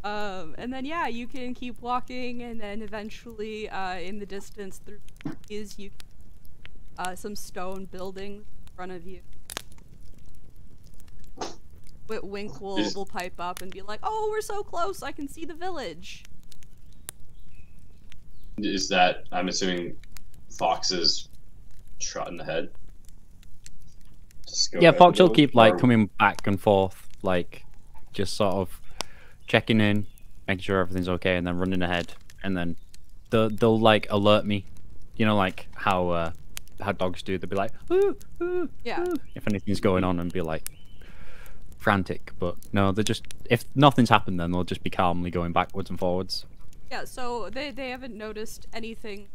And then yeah, you can keep walking, and then eventually, in the distance through is you some stone buildings in front of you. Wink will pipe up and be like, "Oh, we're so close! I can see the village." Is that, I'm assuming, Fox's shot in the head? Yeah, Fox will keep like coming back and forth, like just sort of checking in, making sure everything's okay, and then running ahead, and then they'll like alert me, you know, like how dogs do. They'll be like, ooh, ooh, yeah, ooh, if anything's going on, and be like frantic. But no, they're just, if nothing's happened, then they'll just be calmly going backwards and forwards. Yeah, so they haven't noticed anything.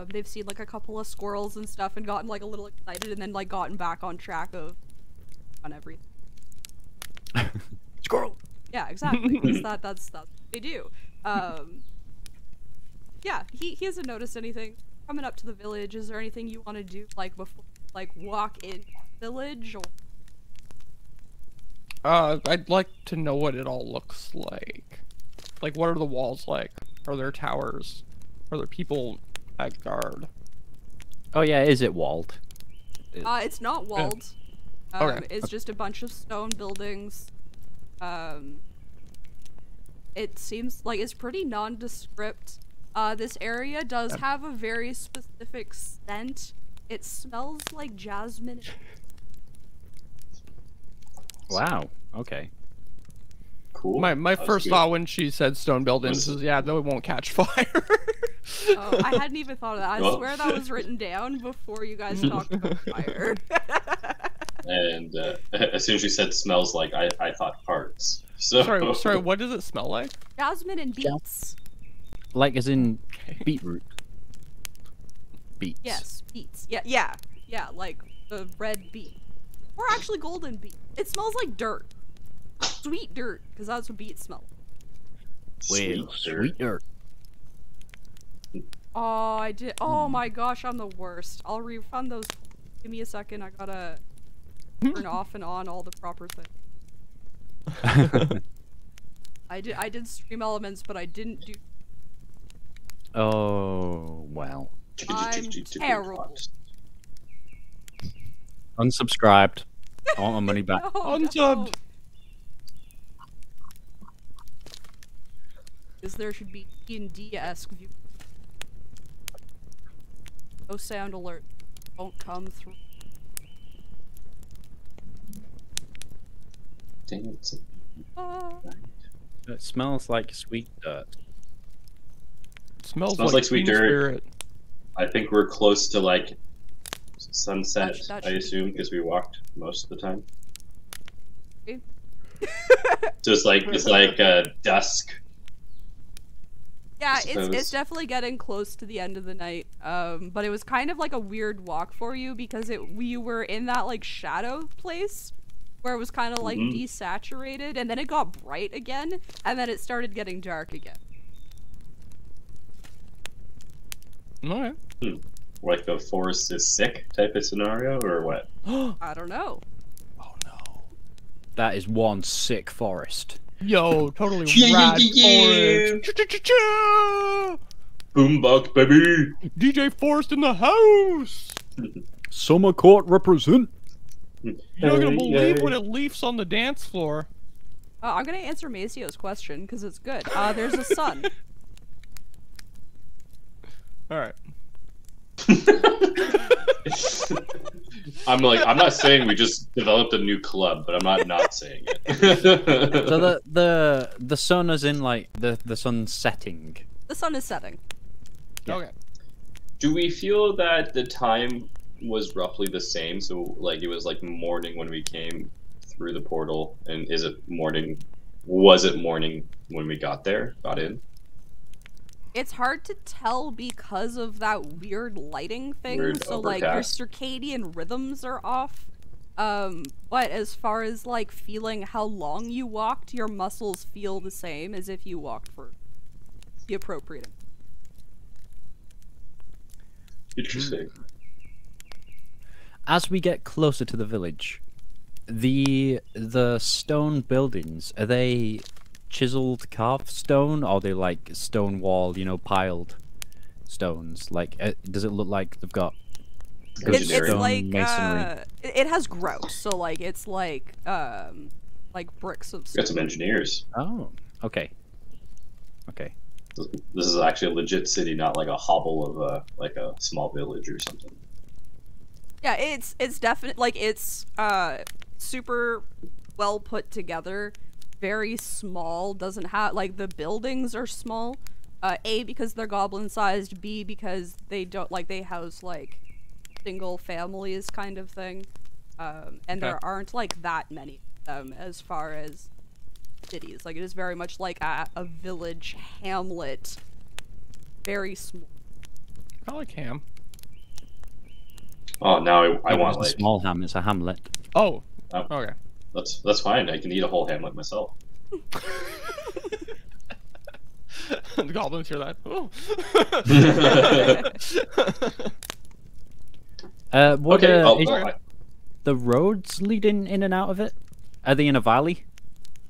They've seen like a couple of squirrels and stuff and gotten like a little excited, and then like gotten back on track on everything. Squirrel. Yeah, exactly. That's what they do. Yeah, he hasn't noticed anything. Coming up to the village, is there anything you want to do like before, like walk in the village? Or... I'd like to know what it all looks like. Like, what are the walls like? Are there towers? Are there people at guard? Oh yeah, is it walled? It's not walled. Yeah. Okay. It's just a bunch of stone buildings. It seems like it's pretty nondescript. This area does have a very specific scent. It smells like jasmine. Wow. Okay. Cool. My first thought when she said stone buildings is, yeah, no, it won't catch fire. Oh, I hadn't even thought of that. I swear that was written down before you guys talked about fire. And as soon as she said smells like, I thought parts. So sorry, what does it smell like? Jasmine and beets. Like as in beetroot. Beets. Yes, beets. Yeah, like the red beet. Or actually golden beet. It smells like dirt. Sweet dirt, because that's what beets smell. Sweet dirt. Oh, I did. Oh my gosh, I'm the worst. I'll refund those. Give me a second. I gotta turn off and on all the proper things. I did stream elements, but I didn't do. Oh well. I'm terrible. Unsubscribed. I want my money back. No, Unsubbed. Because there should be D&D-esque view. No sound alert. Won't come through. Dang it. It smells like sweet dirt. Smells like sweet dirt. Spirit. I think we're close to like sunset, That I assume, because we walked most of the time. Okay. So it's like dusk. Yeah, it's definitely getting close to the end of the night. But it was kind of like a weird walk for you because we were in that like shadow place where it was kind of like desaturated, and then it got bright again, and then it started getting dark again. Alright. Like the forest is sick type of scenario, or what? I don't know. Oh no. That is one sick forest. Yo, totally rad forest. Boombox, baby! DJ Forest in the house! Summer court represent. You're not gonna believe what it leaves on the dance floor. I'm gonna answer Macio's question because it's good. There's a sun. Alright. I'm not saying we just developed a new club, but I'm not saying it. So the sun is in like the sun's setting. The sun is setting. Yeah. Okay. Do we feel that the time was roughly the same? So like it was like morning when we came through the portal, and is it morning? Was it morning when we got in? It's hard to tell because of that weird lighting thing. So like your circadian rhythms are off. But as far as like feeling how long you walked, your muscles feel the same as if you walked for the appropriate. Interesting. As we get closer to the village, The stone buildings, are they chiseled carved stone, or are they like stone wall, piled stones? Like, does it look like they've got good It's stone like masonry? it has growth, so like it's like bricks of Got some engineers. Oh, okay. Okay. This is actually a legit city, not like a hobble of like a small village or something. Yeah, it's definitely like it's super well put together, very small, doesn't have like the buildings are small. A, because they're goblin sized, B, because they don't like they house like single families kind of thing. And there aren't like that many of them as far as cities. Like it is very much like a village hamlet. Very small. I like ham. Oh, now I want a like small ham. It's a hamlet. Oh. Oh. Okay. That's fine. I can eat a whole hamlet myself. The goblins hear that. Oh. What Okay. the roads leading in and out of it? Are they in a valley,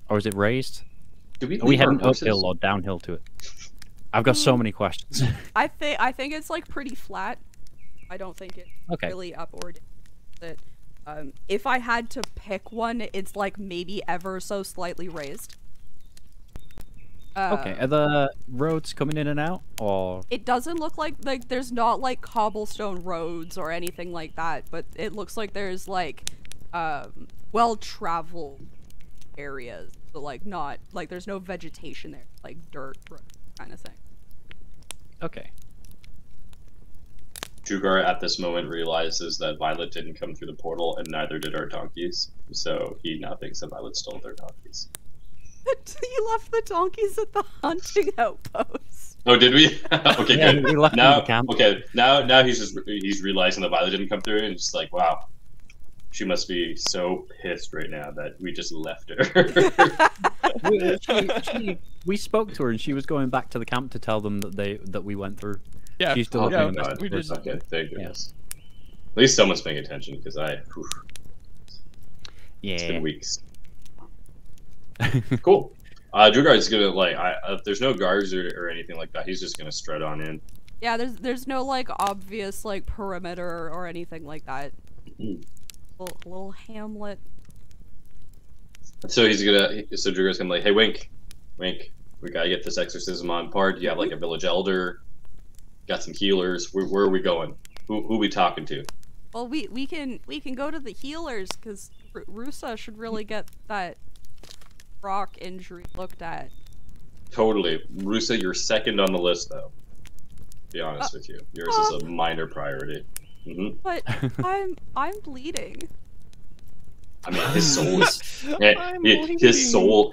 or is it raised? Do we Are we leave our heading horses? uphill or downhill to it? I've got so many questions. I think it's like pretty flat. I don't think it's really up or down. That if I had to pick one, it's like maybe ever so slightly raised. Okay, are the roads coming in and out, or it doesn't look like there's not like cobblestone roads or anything like that, but it looks like there's like well-traveled areas, but like not like there's no vegetation there, like dirt road kind of thing. okay? Drugar at this moment realizes that Violet didn't come through the portal, and neither did our donkeys. So he now thinks that Violet stole their donkeys. You left the donkeys at the hunting outpost. Oh, did we? Okay, Yeah, good. we left them in Now, the camp. okay, now he's realizing that Violet didn't come through, and just like, wow, she must be so pissed right now that we just left her. we spoke to her, and she was going back to the camp to tell them that we went through. Yeah. She's still Oh, looking God. at us. We did. Okay, thank goodness. At least someone's paying attention, because it's been Yeah. weeks. Cool. Drugar's gonna like. If there's no guards or anything like that, he's just gonna strut on in. Yeah, there's no like obvious like perimeter or anything like that. Little hamlet. So he's gonna. So Drugar's gonna be like, hey, Wink, we gotta get this exorcism on par. Do you have like a village elder? Got some healers. Where are we going? Who we talking to? Well, we can go to the healers because Rusa should really get that rock injury looked at. Totally, Rusa, you're second on the list though. Be honest with you, yours is a minor priority. But I'm bleeding. I mean, his soul is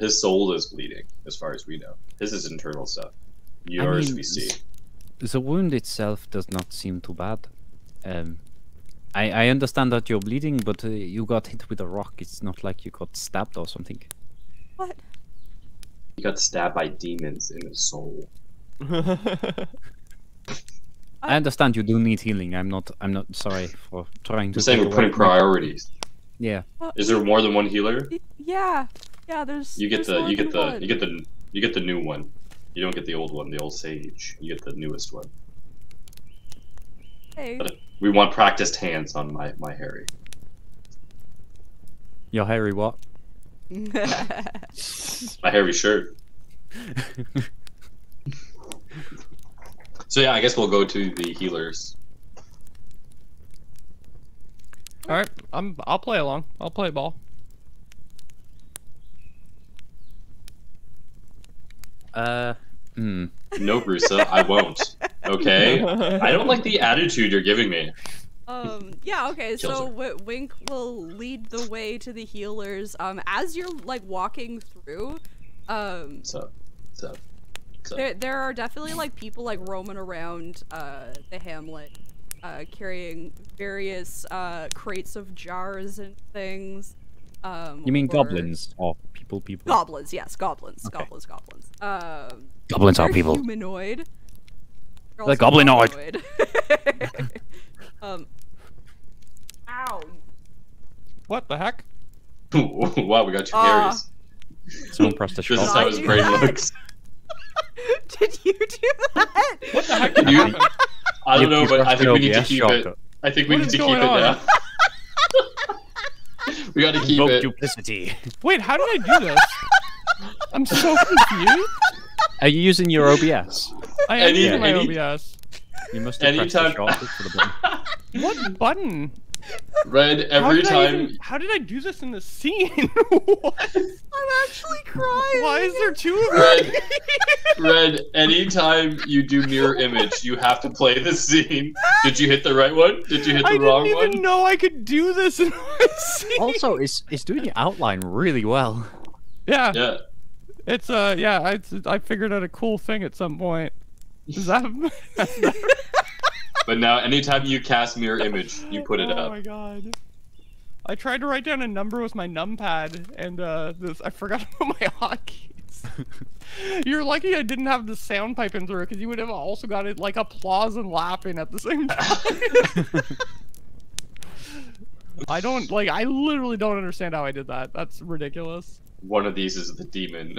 his soul is bleeding, as far as we know. His is internal stuff. Yours we see. The wound itself does not seem too bad. I understand that you're bleeding, but you got hit with a rock. It's not like you got stabbed or something. What? He got stabbed by demons in his soul. I understand you do need healing. I'm not sorry for trying to. I'm saying we're putting priorities. Yeah. Is there more than one healer? Yeah. There's. You get there's the new one. You don't get the old one, the old sage. You get the newest one. Hey. But we want practiced hands on my Harry. Your Harry what? My Harry shirt. So yeah, I guess we'll go to the healers. All right, I'll play along. I'll play ball. No, Rusa, I won't. Okay? I don't like the attitude you're giving me. Yeah, okay, Kills so Wink will lead the way to the healers. As you're, like, walking through, So. there are definitely, like, people, like, roaming around, the hamlet, carrying various, crates of jars and things. You mean goblins or people? Goblins, yes, goblins. Okay. Goblins. Goblins are They're people. humanoid. They're goblinoid. Ow. What the heck? Wow, we got two Harrys. Someone pressed the This is shot. how his brain looks. Did you do that? What the heck? Did you? I don't know, You but I pressed think an we need to OBS keep it. shortcut. I think we What need is to keep going it on? now. We gotta keep Invoke it. duplicity. Wait, how did I do this? I'm so confused. Are you using your OBS? I am using my any- OBS. You must have pressed the Anytime- shortcut for the button. What button? Red, every time. How did I do this in the scene? What? I'm actually crying. Why is there two of them? Red, anytime you do mirror image, you have to play the scene. Did you hit the right one? Did you hit the I wrong didn't even one? know I could do this in my scene. Also, it's doing your outline really well. Yeah, Yeah. it's I figured out a cool thing at some point. Is that? But now, anytime you cast mirror image, you put it Oh up. my god. I tried to write down a number with my numpad, and I forgot about my hotkeys. You're lucky I didn't have the sound piping through, because you would have also got it like applause and laughing at the same time. I literally don't understand how I did that. That's ridiculous. One of these is the demon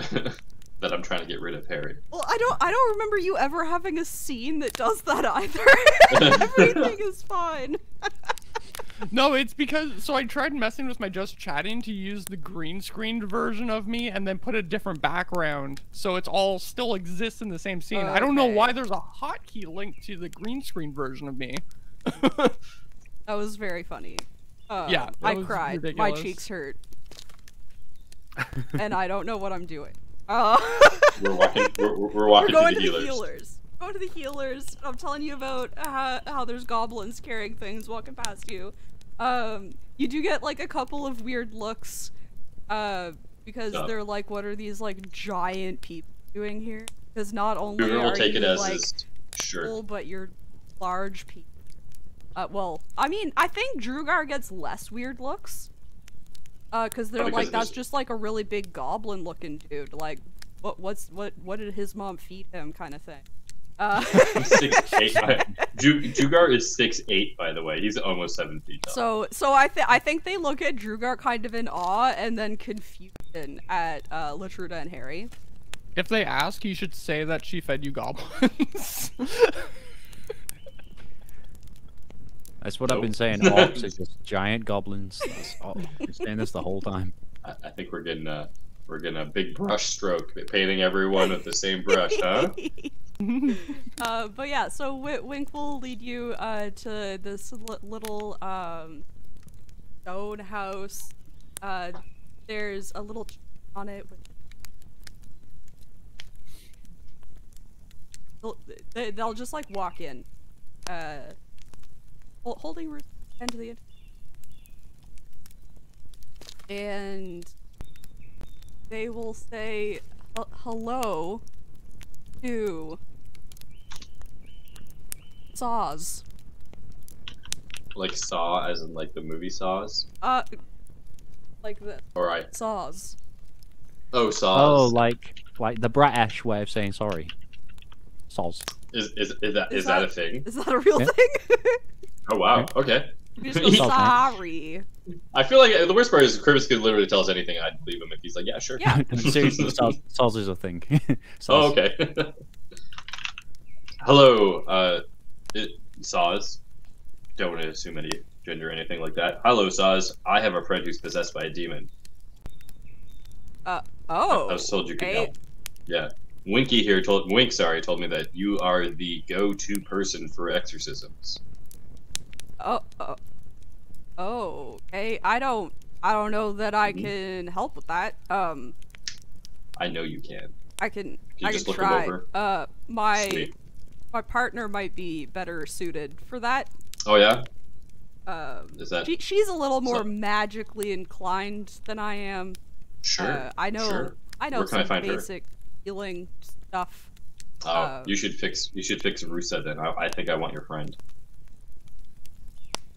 that I'm trying to get rid of, Harry. Well, I don't remember you ever having a scene that does that either. Everything is fine. No, it's because, so I tried messing with my just chatting to use the green screened version of me and then put a different background, so it's all still exists in the same scene. I don't know Okay. why there's a hotkey linked to the green screen version of me. That was very funny. Yeah, that I was cried. My ridiculous. cheeks hurt. And I don't know what I'm doing. We're walking. We're We're walking going to to the the healers. healers. Go to the healers. I'm telling you about how there's goblins carrying things walking past you. You do get like a couple of weird looks, because they're like, what are these like giant people doing here? Because not only Google will are take you it as like his shirt. people, but you're large people. Well, I mean, I think Drugar gets less weird looks. Because they're because like, of that's his- just like a really big goblin-looking dude. Like, what did his mom feed him, kind of thing. 6'8". Jugar is 6'8", by the way. He's almost 7 feet tall. So I think they look at Drugar kind of in awe and then confusion at Latruda and Harry. If they ask, you should say that she fed you goblins. That's what I've been saying. Nope. Orcs are just giant goblins. I've been saying this the whole time. I think we're getting a big brush stroke, painting everyone with the same brush, huh? But yeah, so Wink will lead you to this little stone house. There's a little on it with they'll just like walk in, holding Ruth end to the end, and they will say hello to Saws. Like Saw, as in like the movie Saws? Like the Alright. Saws. Oh, Saws. Oh, like the British way of saying sorry. Soz. Is that a thing? Is that a real Yeah. thing? Oh wow, okay. We just go, sorry. I feel like the worst part is Krivis could literally tell us anything. I'd believe him if he's like, yeah, sure. Yeah. Seriously, Soz is a thing. Oh, Soz. okay. Hello, Saws. Don't want to assume any gender or anything like that. Hello, Saws. I have a friend who's possessed by a demon. Oh. I was told you could help. Yeah. Wink told me that you are the go-to person for exorcisms. Okay. I don't know that I can help with that. I know you can. I can just look him try. over? My Sweet. partner might be better suited for that. Oh yeah. Is that She's a little more So- magically inclined than I am. sure? I know Sure. I know Where can I some find her? basic healing stuff. Oh, you should fix Rusa then. I think I want your friend.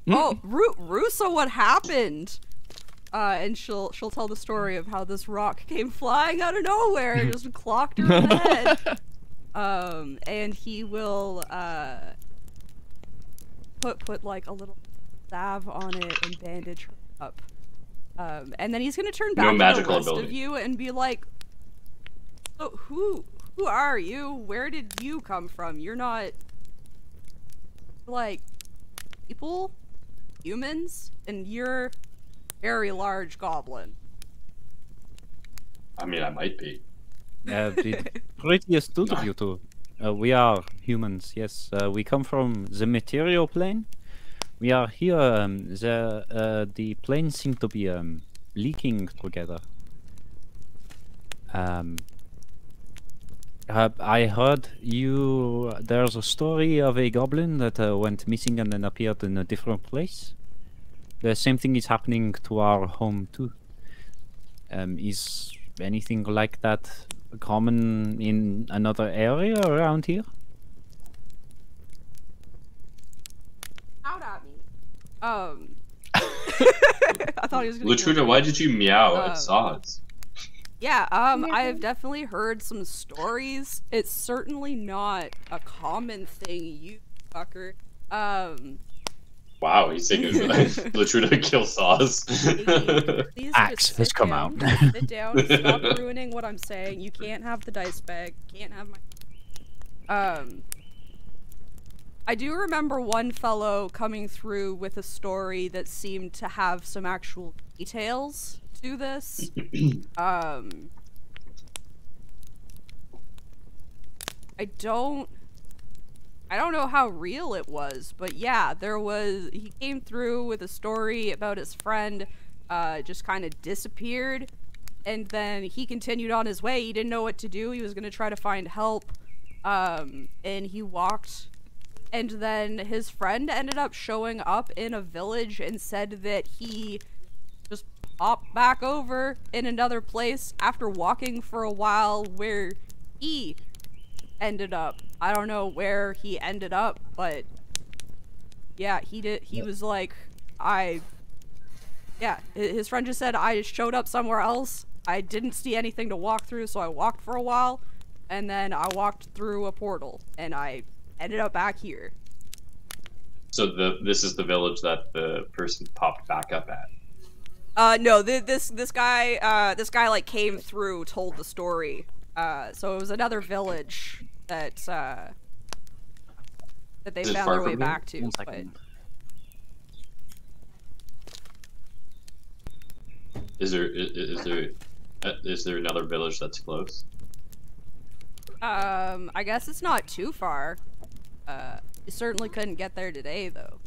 Oh, Rusa, what happened? And she'll tell the story of how this rock came flying out of nowhere and just clocked her in the head. And he will put like a little salve on it and bandage her up. And then he's gonna turn back to the rest of you and be like, "Oh, who are you? Where did you come from? You're not like people, humans, and you're a very large goblin." I mean, I might be. Pretty astute of you two. We are humans, yes. We come from the material plane. We are here. The planes seem to be leaking together. I heard you. There's a story of a goblin that went missing and then appeared in a different place. The same thing is happening to our home too. Is anything like that common in another area around here? Out at me. I thought he was gonna. Latruda, why did you meow at Saws? Yeah, I have definitely heard some stories. It's certainly not a common thing, you fucker. Wow, he's saying Latruda kill Saws. Please Axe has come out. Sit down, stop ruining what I'm saying. You can't have the dice bag. Can't have my... I do remember one fellow coming through with a story that seemed to have some actual details to this. I don't know how real it was, but yeah, he came through with a story about his friend, just kind of disappeared, and then he continued on his way. He didn't know what to do. He was gonna try to find help, and he walked, and then his friend ended up showing up in a village and said that he just popped back over in another place after walking for a while where he ended up. I don't know where he ended up, but yeah, he was like, his friend just said, I showed up somewhere else. I didn't see anything to walk through, so I walked for a while, and then I walked through a portal, and I ended up back here. So this is the village that the person popped back up at? No, this guy like came through, told the story. So it was another village that they found their way back to. But... Is there another village that's close? I guess it's not too far. You certainly couldn't get there today, though.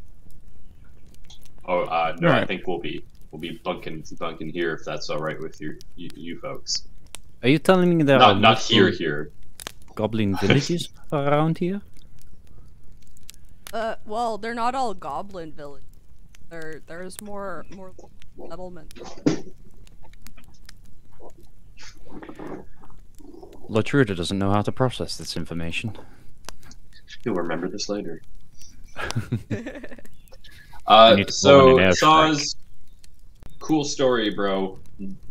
Oh, no, right. I think we'll be bunking here if that's all right with you folks. Are you telling me there are not here goblin villages around here? Well, they're not all goblin villages. There's more settlements. Latruda doesn't know how to process this information. You'll remember this later. So, Saws, cool story, bro.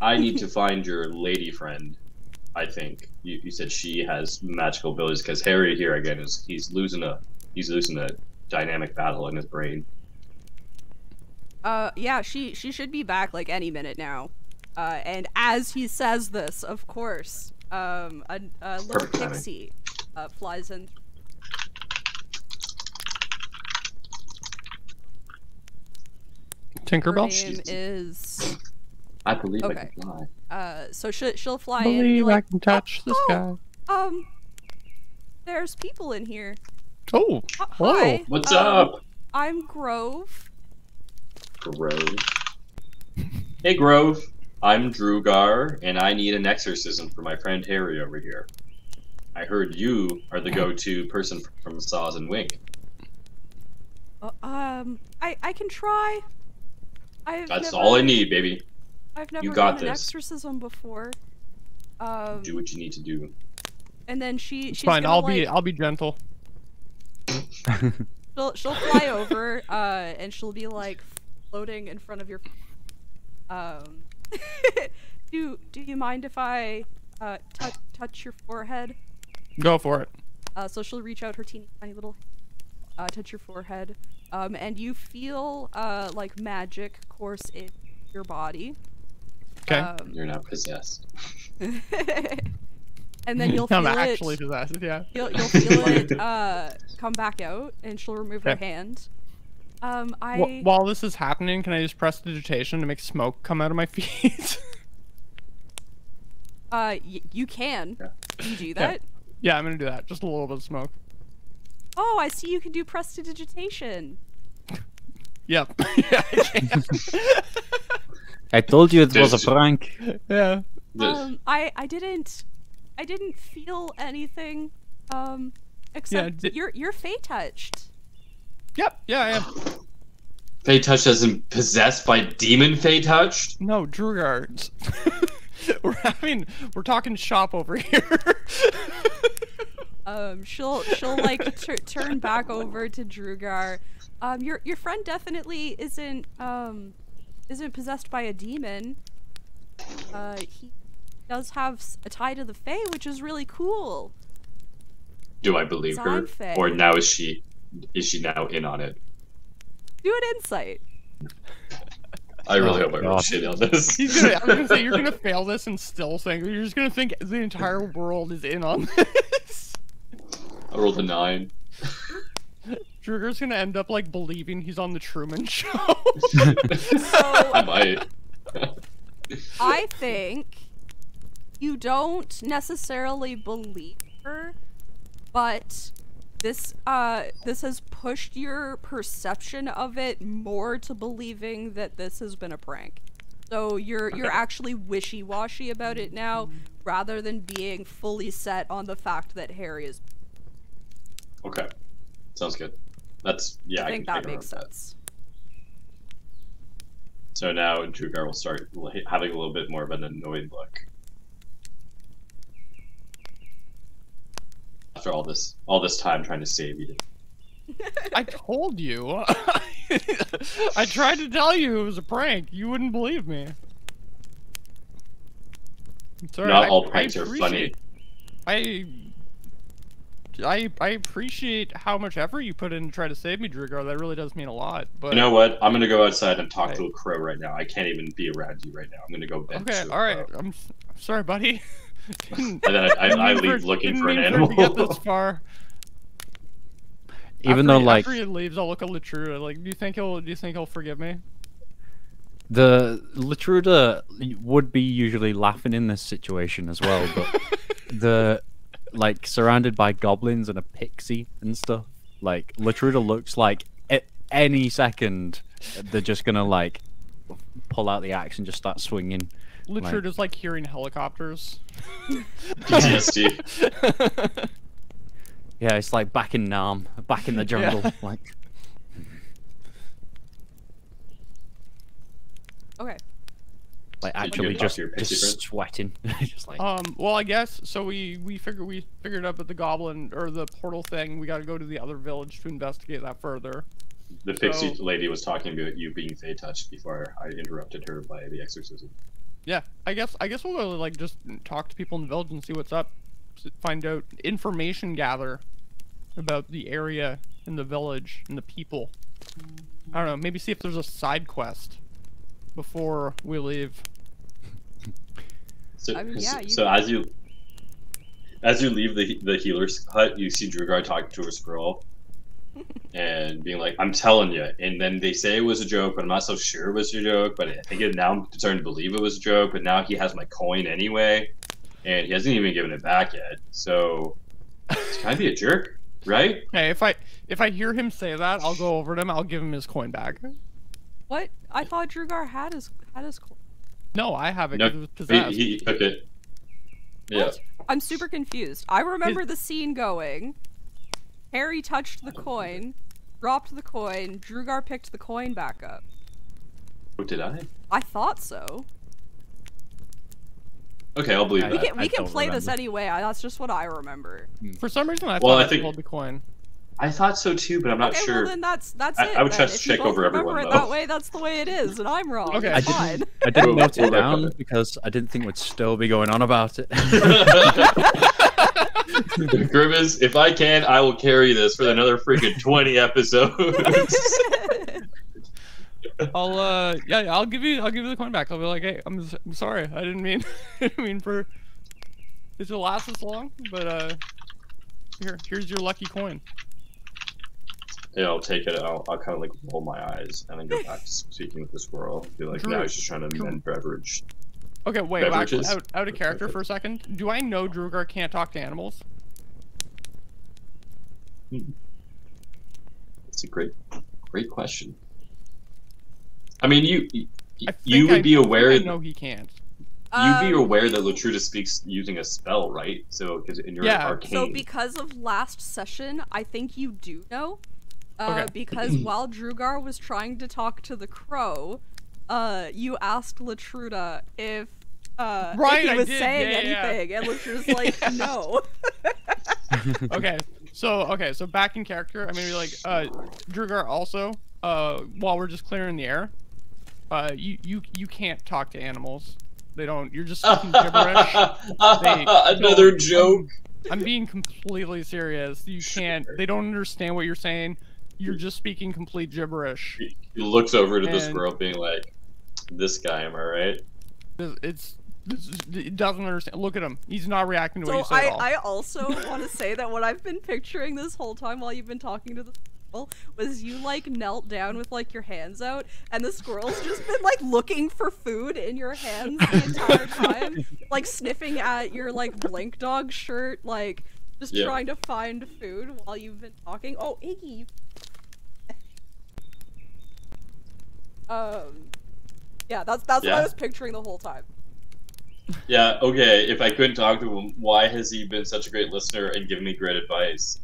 I need to find your lady friend. I think you said she has magical abilities because Harry here again he's losing a dynamic battle in his brain. Yeah, she should be back like any minute now. And as he says this, of course, a little pixie flies in. Tinkerbell? Her name is... I believe I can fly. So she'll fly in and be like, I can touch the sky. There's people in here. Oh, hi. What's up? I'm Grove. Grove. Hey, Grove. I'm Drugar, and I need an exorcism for my friend Harry over here. I heard you are the go-to person from Saws and Wink. I can try. That's all I need, baby. I've never done an exorcism before. Do what you need to do. And then she's fine. I'll be gentle. she'll fly over, and she'll be like floating in front of your. Do you mind if I touch your forehead? Go for it. So she'll reach out her teeny tiny little, touch your forehead, and you feel like magic course in your body. Okay. You're not possessed. And then you'll feel I'm it. actually possessed. Yeah. You'll feel it come back out, and she'll remove her Okay. hand. While this is happening, can I use prestidigitation to make smoke come out of my feet? You can. Yeah. Can you do that? Yeah, I'm gonna do that. Just a little bit of smoke. Oh, I see. You can do prestidigitation. Yep. Yeah, I can. I told you it was a prank. Yeah. I didn't feel anything. Except you're fey touched. Yep. Yeah, I am. Fey touched isn't possessed by demon fey touched? No, Drugards. We're talking shop over here. She'll like turn back over to Drugar. Your friend definitely isn't possessed by a demon. He does have a tie to the Fae, which is really cool. Do I believe her? Fae. Or now is she now in on it? Do an insight. I really hope I roll shit on this. I'm gonna say you're gonna fail this and still think you're just gonna think the entire world is in on this. I rolled a 9. Drugar's gonna end up like believing he's on the Truman Show. I might. I think you don't necessarily believe her, but this has pushed your perception of it more to believing that this has been a prank. So you're actually wishy-washy about it now, rather than being fully set on the fact that Harry is. Okay, sounds good. That's I think can that makes sense. So now Drugar will start having a little bit more of an annoyed look. After all this time trying to save you. I told you. I tried to tell you it was a prank. You wouldn't believe me. Sorry, Not all pranks are funny. I appreciate how much effort you put in to try to save me, Drugar. That really does mean a lot. But you know what? I'm gonna go outside and talk to a crow right now. I can't even be around you right now. I'm gonna go bench. Okay, all right. I'm sorry, buddy. And then I leave looking for an animal. To get this far. Even though, like, after he leaves, I'll look at Latruda. Like, do you think he'll forgive me? The Latruda would be usually laughing in this situation as well, but like surrounded by goblins and a pixie and stuff. Like Latruda looks like at any second they're just gonna like pull out the axe and just start swinging. Latruda's like hearing helicopters. PTSD. Yeah, it's like back in Nam, back in the jungle. Yeah. Like. Okay. Like actually just sweating. Just like. Well, I guess so. We figured out that the goblin or the portal thing. We got to go to the other village to investigate that further. The pixie lady was talking about you being fey touched before I interrupted her by the exorcism. Yeah, I guess we'll go like just talk to people in the village and see what's up. Find out information, gather about the area and the village and the people. I don't know. Maybe see if there's a side quest before we leave. So, I mean, yeah, so as you leave the healer's hut, you see Drugar talking to a scroll and being like, "I'm telling you." And then they say it was a joke, but I'm not so sure it was a joke. But I think now I'm starting to believe it was a joke. But now he has my coin anyway, and he hasn't even given it back yet. So it's kind of be a jerk, right? Hey, if I hear him say that, I'll go over to him. I'll give him his coin back. What? I thought Drugar had his coin. No, I have it. No, It was possessed. he took it. Yeah. What? I'm super confused. I remember the scene going. Harry touched the coin, dropped the coin, Drugar picked the coin back up. Oh, did I? I thought so. Okay, I'll believe that. We can play this anyway. That's just what I remember. For some reason, I thought I held the coin. I thought so too, but I'm not sure. Well, then that's it. I would trust check over everyone. Remember it that way. That's the way it is, and I'm wrong. Okay, I didn't note it down because I didn't think we'd still be going on about it. Grimace, if I can, I will carry this for another freaking 20 episodes. I'll give you the coin back. I'll be like, hey, I'm sorry, I didn't mean for it to last this long, but here's your lucky coin. Yeah, I'll take it. I'll kind of like roll my eyes and then go back to speaking with the squirrel. Be like, Drew, now he's just trying to mend beverage. Okay, wait, actually, Beverages? out of character for a second. Do I know Drugar can't talk to animals? It's a great question. I mean, you would be I aware. know he can't. You'd be aware that Latruda speaks using a spell, right? So, because in your arcane. So because of last session, I think you do know. Because while Drugar was trying to talk to the crow, you asked Latruda if he was saying anything, and Latruda's like, no. So back in character, I'm gonna be like, Drugar also, while we're just clearing the air, you can't talk to animals. They don't. You're just speaking gibberish. Another joke. I'm being completely serious. You can't. They don't understand what you're saying. You're just speaking complete gibberish. He looks over to the squirrel, being like, "This guy, am I right?" It doesn't understand. Look at him. He's not reacting to what you say at all. I also want to say that what I've been picturing this whole time while you've been talking to the squirrel was you like knelt down with like your hands out, and the squirrel's just been like looking for food in your hands the entire time, like sniffing at your like Blink Dog shirt, like just trying to find food while you've been talking. Oh, Iggy. Yeah, that's what I was picturing the whole time. Yeah, okay, if I couldn't talk to him, why has he been such a great listener and given me great advice?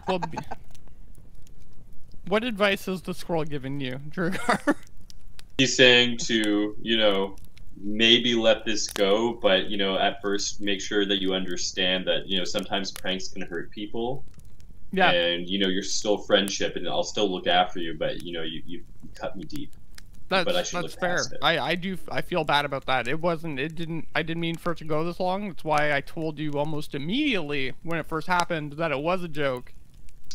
Well, what advice has the squirrel given you, Drugar? He's saying to, maybe let this go, but, at first make sure that you understand that, sometimes pranks can hurt people. Yeah. And, you're still friendship, and I'll still look after you, but, you cut me deep. That's fair. I feel bad about that. I didn't mean for it to go this long. That's why I told you almost immediately when it first happened that it was a joke.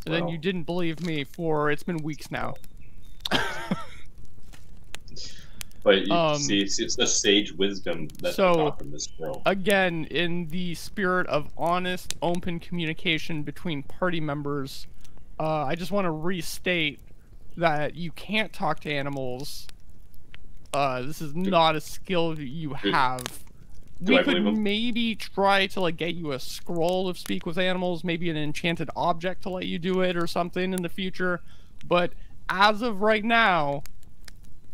And then you didn't believe me it's been weeks now. But you see, it's the sage wisdom that's taught from this girl. Again, in the spirit of honest, open communication between party members, I just want to restate that you can't talk to animals. This is not a skill you have. We could maybe try to like get you a scroll of speak with animals, maybe an enchanted object to let you do it or something in the future. But as of right now,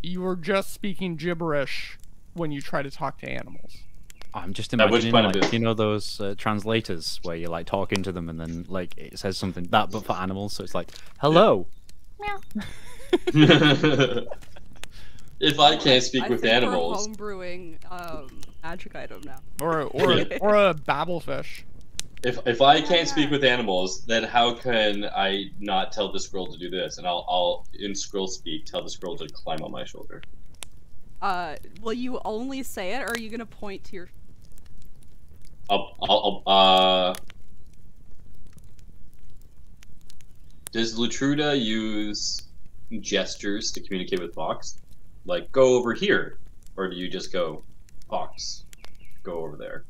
you are just speaking gibberish when you try to talk to animals. I'm just imagining, like, those translators where you're like talking to them and then like it says something but for animals, so it's like, hello. Meow. If I can't speak with animals, we're homebrewing magic item now. Or a babblefish. If I can't speak with animals, then how can I not tell the squirrel to do this? And I'll in squirrel speak tell the squirrel to climb on my shoulder. Will you only say it, or are you gonna point to your? Does Latruda use gestures to communicate with Fox? Like, go over here, or do you just go, Fox, go over there?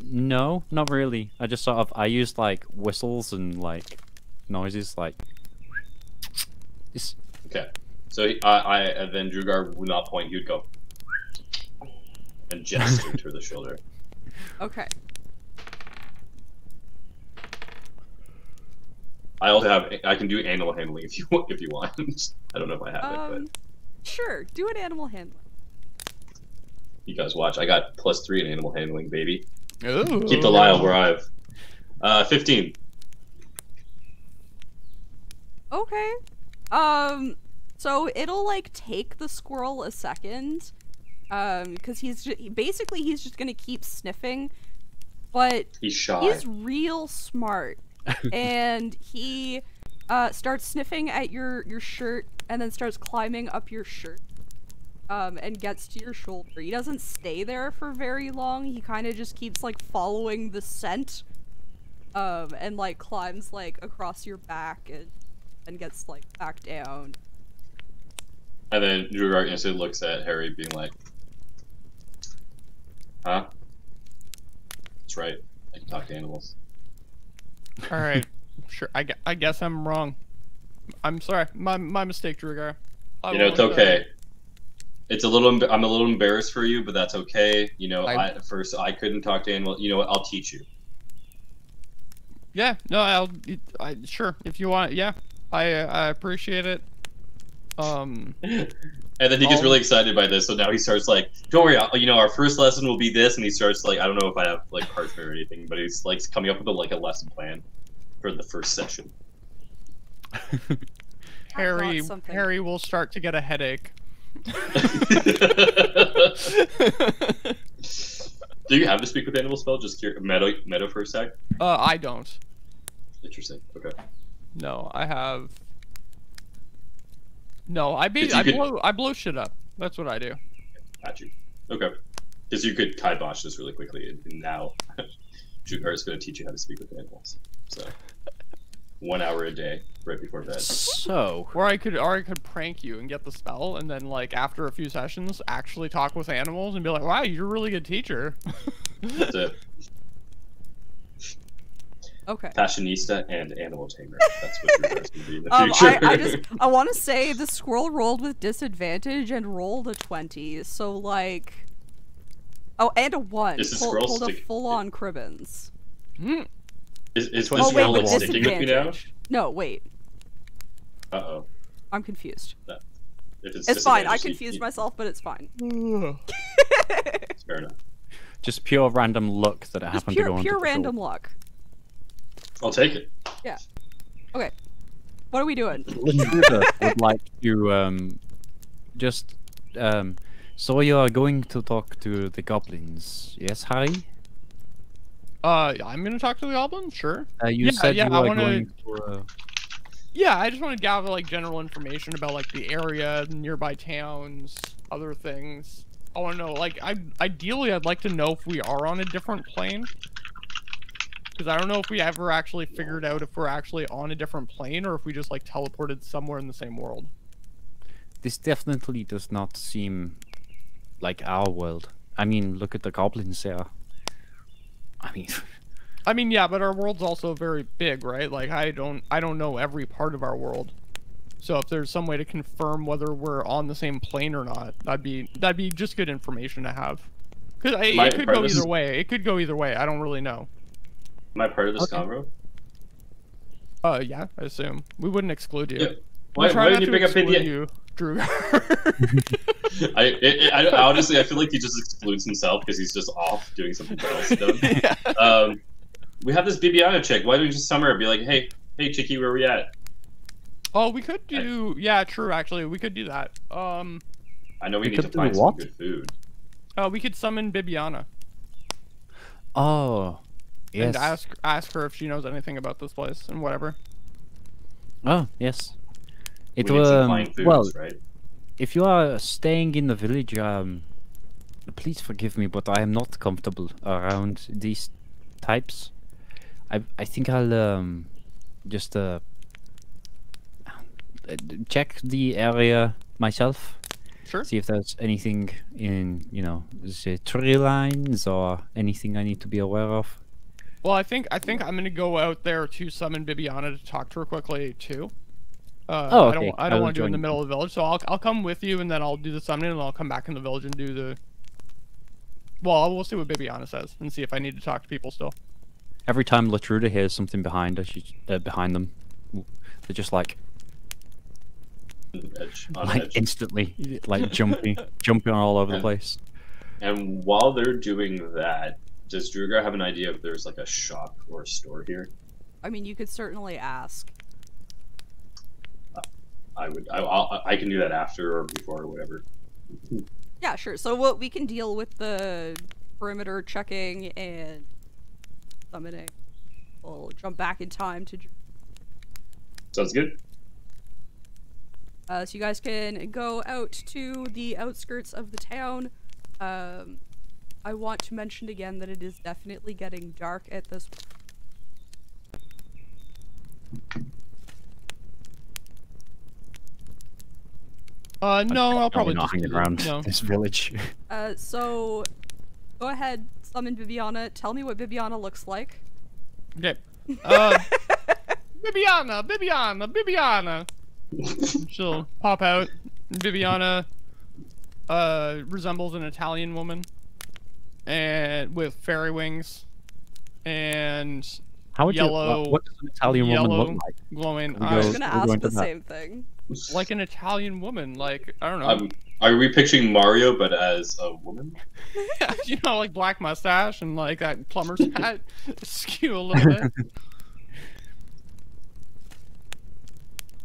No, not really. I just I used like whistles and like noises, like this. Okay, so and then Drugar would not point. He'd go and gesture to the shoulder. Okay. I also I can do animal handling if you want. I don't know if I have it, but sure, do an animal handling. You guys watch. I got +3 in animal handling, baby. Ooh. Keep the Lyle where I've 15. Okay. So it'll like take the squirrel a second, because he's just gonna keep sniffing, but he's shy. He's real smart, and he starts sniffing at your shirt and then starts climbing up your shirt. And gets to your shoulder. He doesn't stay there for very long. He kind of just keeps like following the scent, and like climbs like across your back and gets like back down. And then Drugar instantly looks at Harry, being like, "Huh? That's right. I can talk to animals." All right, sure. I guess I'm wrong. I'm sorry. My mistake, Drugar. You know, it's okay. It's a little. I'm a little embarrassed for you, but that's okay. You know, at first I couldn't talk to animals. You know what? I'll teach you. Yeah. No. Sure. If you want. Yeah. I appreciate it. And then he gets really excited by this, so now he starts like, "Don't worry, you know, our first lesson will be this," and he starts like, I don't know if I have like parchment or anything, but he's like coming up with a lesson plan for the first session. Harry will start to get a headache. Do you have to speak with animal spell? Just meta for a sec? I don't. Interesting. Okay. No, I have. No, I blow shit up. That's what I do. Got you. Okay. Because you could kibosh this really quickly, and now Drugar is going to teach you how to speak with animals. So 1 hour a day, right before bed. So, or I could prank you and get the spell, and then like after a few sessions, actually talk with animals and be like, "Wow, you're a really good teacher." That's it. Okay. Fashionista and animal tamer. That's what Drugar's going to be in the future. I want to say the squirrel rolled with disadvantage and rolled a 20. So like, oh, and a 1. Pulled a full-on Cribbins. Is this squirrel like sticking with me now? No, wait. Uh-oh. I'm confused. It's fine. I confused myself, but it's fine. Fair enough. Just pure random luck that it happened to go on. Pure random luck. I'll take it. Yeah. Okay. What are we doing? Would like to just so you are going to talk to the goblins, yes, Harry? I'm gonna talk to the goblins, sure. You said you were going to. Yeah, I just want to gather like general information about like the area, nearby towns, other things. I want to know, like, ideally, I'd like to know if we are on a different plane. Because I don't know if we ever actually figured out if we're actually on a different plane or if we just like teleported somewhere in the same world. This definitely does not seem like our world. I mean, look at the goblins there. I mean, yeah, but our world's also very big, right? Like, I don't know every part of our world. So if there's some way to confirm whether we're on the same plane or not, that'd be just good information to have. Because it could go either way. It could go either way. I don't really know. Am I part of this convo? Yeah, I assume. We wouldn't exclude you. Yeah. Why didn't you bring up you, Drew? I honestly, I feel like he just excludes himself because he's just off doing something else. Yeah. We have this Bibiana chick. Why don't we just summon her and be like, hey, chickie, where are we at? Oh, we could do... Yeah, true, actually. We could do that. I know we need to find some good food. We could summon Bibiana. Oh... Yes. And ask her if she knows anything about this place and whatever. Oh, yes. It was well, right? If you are staying in the village, please forgive me, but I am not comfortable around these types. I think I'll just check the area myself. Sure. See if there's anything in, you know, the tree lines or anything I need to be aware of. Well, I think I'm gonna go out there to summon Bibiana to talk to her quickly too. Okay. I don't want to do it in the middle of the village, so I'll come with you, and then I'll do the summoning, and I'll come back in the village and do the. Well, we'll see what Bibiana says and see if I need to talk to people still. Every time Latruda hears something behind her, behind them, they're just like instantly, like jumping all over the place. And while they're doing that, does Drugar have an idea if there's like a shop or a store here? I mean, you could certainly ask. I can do that after or before or whatever. Yeah, sure. So we can deal with the perimeter checking and summoning. We'll jump back in time to. Sounds good. So you guys can go out to the outskirts of the town. I want to mention again that it is definitely getting dark at this point. No, I'll probably not just hanging around this village. So go ahead, summon Bibiana. Tell me what Bibiana looks like. Okay. Bibiana. She'll pop out. Bibiana resembles an Italian woman, and with fairy wings, and How would yellow. what does an Italian woman look like? Glowing We I was eyes, gonna ask the same thing. like an Italian woman. Like I don't know. Are we picturing Mario but as a woman? Yeah, you know, like black mustache and like that plumber's hat skew a little bit.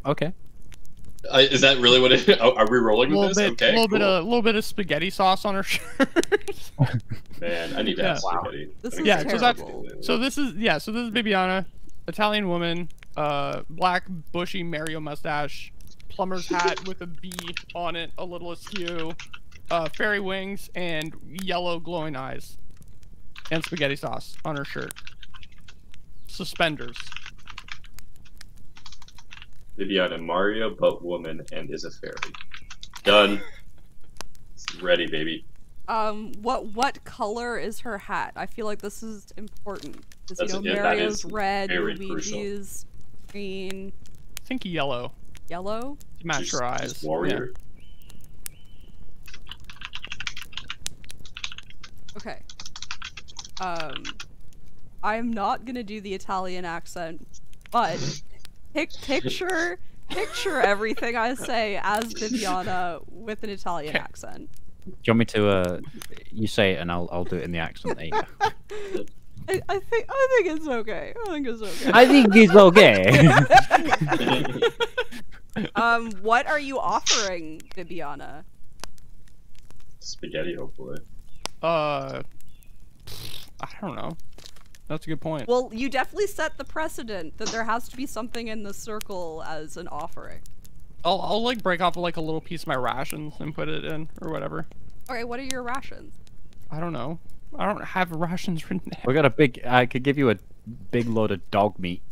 Okay. Is that really what it? Are we rolling with this? Okay, A little bit of spaghetti sauce on her shirt. Man, I need to have spaghetti. This is Yeah, terrible. so this is Bibiana, Italian woman, black bushy Mario mustache, plumber's hat with a B on it, a little askew, fairy wings, and yellow glowing eyes, and spaghetti sauce on her shirt. Suspenders. Viviana, Mario but woman and is a fairy. Done. Ready, baby. What color is her hat? I feel like this is important because That Mario's is red, very Luigi's green, I think yellow. yellow. To match her eyes. Just warrior. Okay. I'm not gonna do the Italian accent, but picture everything I say as Bibiana with an Italian accent. Do you want me to you say it and I'll do it in the accent that you go. I think it's okay. I think it's okay. I think it's okay. What are you offering, Bibiana? Spaghetti, hopefully. I don't know. That's a good point. Well, you definitely set the precedent that there has to be something in the circle as an offering. I'll like break off like a little piece of my rations and put it in or whatever. Okay, what are your rations? I don't know. I don't have rations written down. We got a big. I could give you a big load of dog meat.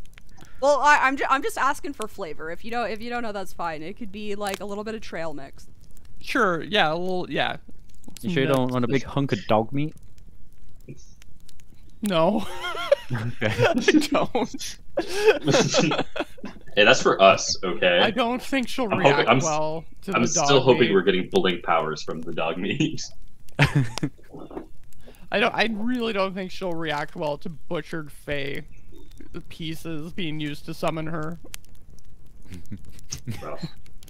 Well, I'm just asking for flavor. If you don't know, that's fine. It could be like a little bit of trail mix. Sure. Yeah. A little. Yeah. You sure you don't want a big hunk of dog meat? No. Okay. I don't. Hey, that's for us, okay? I don't think she'll I'm react hoping- well to the I'm dog still hoping meat. we're getting blink powers from the dog meat. I really don't think she'll react well to butchered Fae pieces being used to summon her. Well,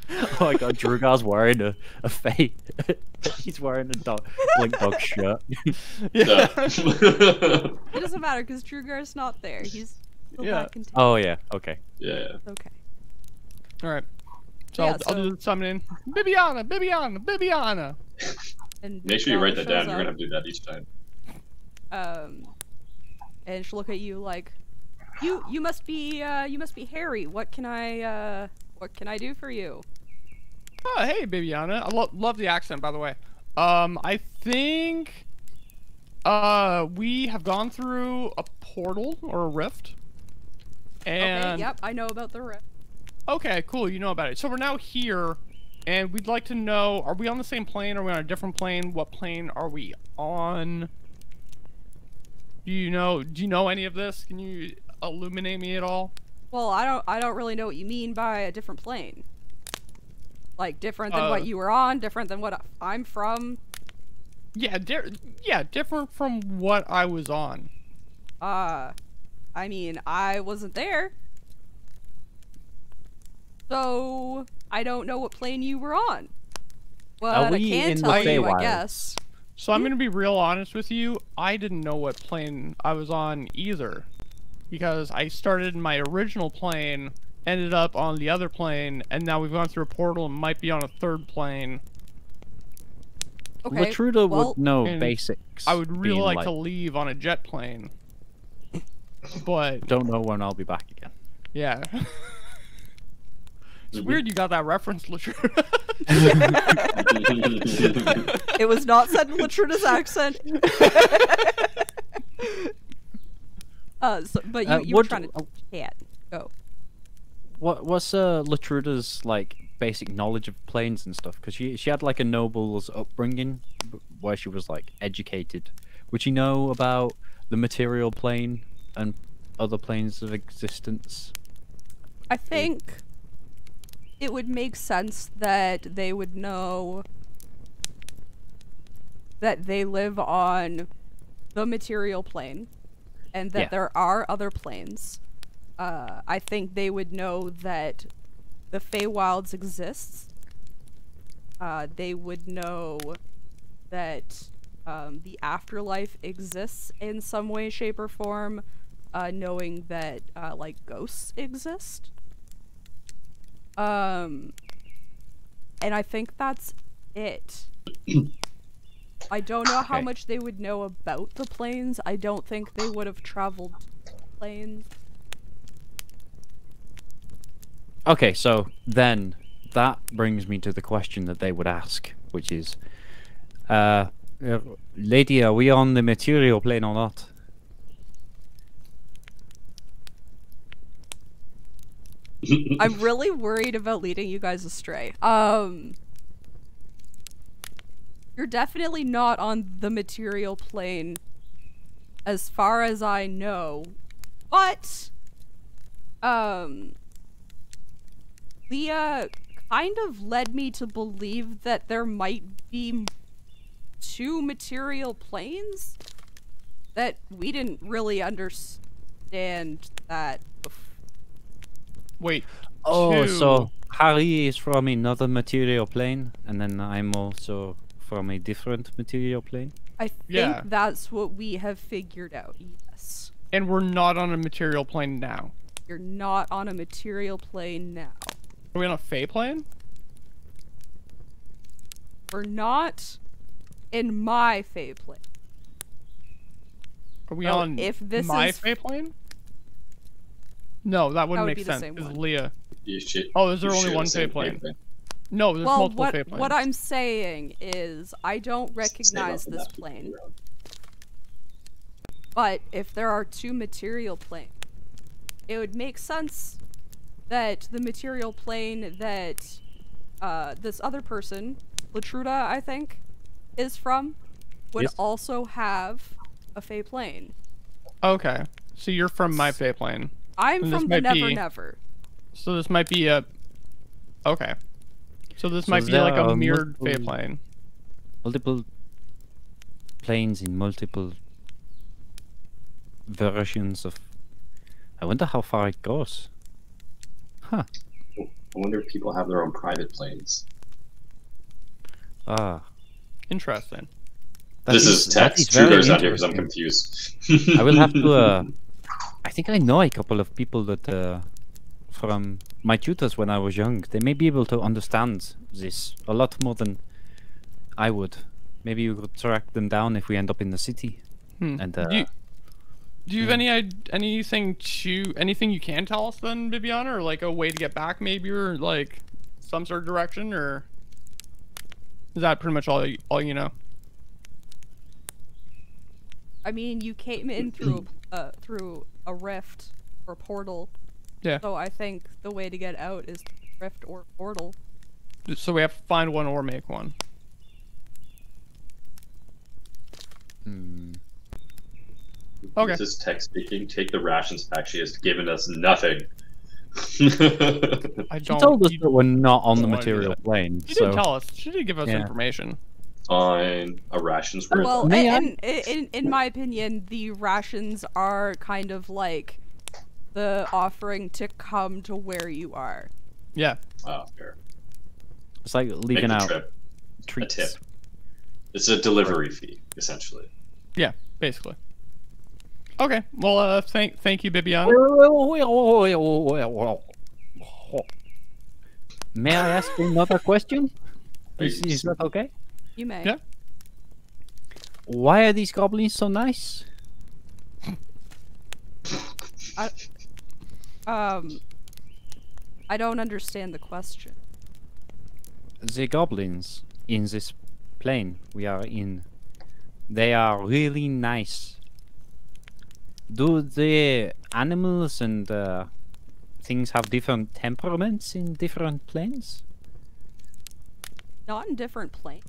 Oh my god, Drugar's wearing a fake. He's wearing a blink dog shirt. Yeah. It doesn't matter because Drugar's not there. He's still back in town. Oh yeah, okay. yeah. Okay. All right. So, Yeah, I'll do the summoning. Bibiana. And Make sure you write Bibiana that down. shows You're gonna up, have to do that each time. and she'll look at you like, you must be Harry. What can I do for you? Oh, hey, Bibiana. I love the accent, by the way. I think we have gone through a portal or a rift. And Okay, yep, I know about the rift. okay, cool. You know about it. So we're now here, and we'd like to know: are we on the same plane? Are we on a different plane? What plane are we on? Do you know any of this? Can you illuminate me at all? Well, I don't really know what you mean by a different plane. Like different than what you were on, different than what I'm from. Yeah, different from what I was on. I mean, I wasn't there. So, I don't know what plane you were on. But I we can in tell the you, I Feywild? guess. So I'm gonna be real honest with you. I didn't know what plane I was on either, because I started in my original plane, ended up on the other plane, and now we've gone through a portal and might be on a third plane. Okay, Latruda well, would know and basics. I would really being like to leave on a jet plane, but Don't know when I'll be back again. yeah. It's weird you got that reference, Latruda. It was not said in Latruda's accent. But you were trying to chat. Go. What's Latruda's like basic knowledge of planes and stuff? Because she had like a noble's upbringing where she was like educated. Would she know about the material plane and other planes of existence? I think it would make sense that they would know that they live on the material plane and that there are other planes. I think they would know that the Feywilds exists. They would know that the afterlife exists in some way, shape, or form, knowing that like ghosts exist. And I think that's it. I don't know how much they would know about the planes. I don't think they would have traveled planes. Okay, so then that brings me to the question that they would ask, which is, lady, are we on the material plane or not? I'm really worried about leading you guys astray. You're definitely not on the material plane, as far as I know. But, Leah kind of led me to believe that there might be 2 material planes? That we didn't really understand that before. Wait. Oh, so Harry is from another material plane, and then I'm also from a different material plane? I think that's what we have figured out, yes. And we're not on a material plane now. You're not on a material plane now. Are we on a Fey plane? We're not in my Fey plane. Are we on my Fey plane? No, that wouldn't make sense. It's Leah. Oh, is there only one Fey plane? No, there's multiple Fey planes. What I'm saying is, I don't recognize this plane. But if there are 2 material planes, it would make sense that the material plane that this other person, Latruda, I think, is from, would also have a Fey plane. Okay, so you're from my Fey plane. I'm from the Never Never. So this might be a... Okay. So this might be like a mirrored Fey plane. Multiple planes in multiple versions of... I wonder how far it goes. Huh. I wonder if people have their own private planes. Ah. Interesting. This is text. Truder's not here because I'm confused. I will have to... I think I know a couple of people that... from my tutors when I was young. They may be able to understand this a lot more than I would. Maybe you could track them down if we end up in the city. And do you have anything you can tell us then, Bibiana, or like a way to get back maybe, or like some sort of direction, or is that pretty much all you know? I mean, you came in through a rift or portal. Yeah. So I think the way to get out is rift or portal. So we have to find one or make one. Okay. This is text speaking. Take the rations back. She has given us nothing. She told us that we're not on the material plane. She did tell us. She did give us information. On a rations rhythm. Well, in my opinion, the rations are kind of like the offering to come to where you are. Yeah. Oh, fair. It's like leaving out treats. A tip. It's a delivery fee, essentially. Yeah, basically. Okay. Well, thank you, Bibiana. May I ask another question? Is that okay? You may. Yeah. Why are these goblins so nice? I don't understand the question. The goblins in this plane we are in, they are really nice. Do the animals and things have different temperaments in different planes? not in different planes.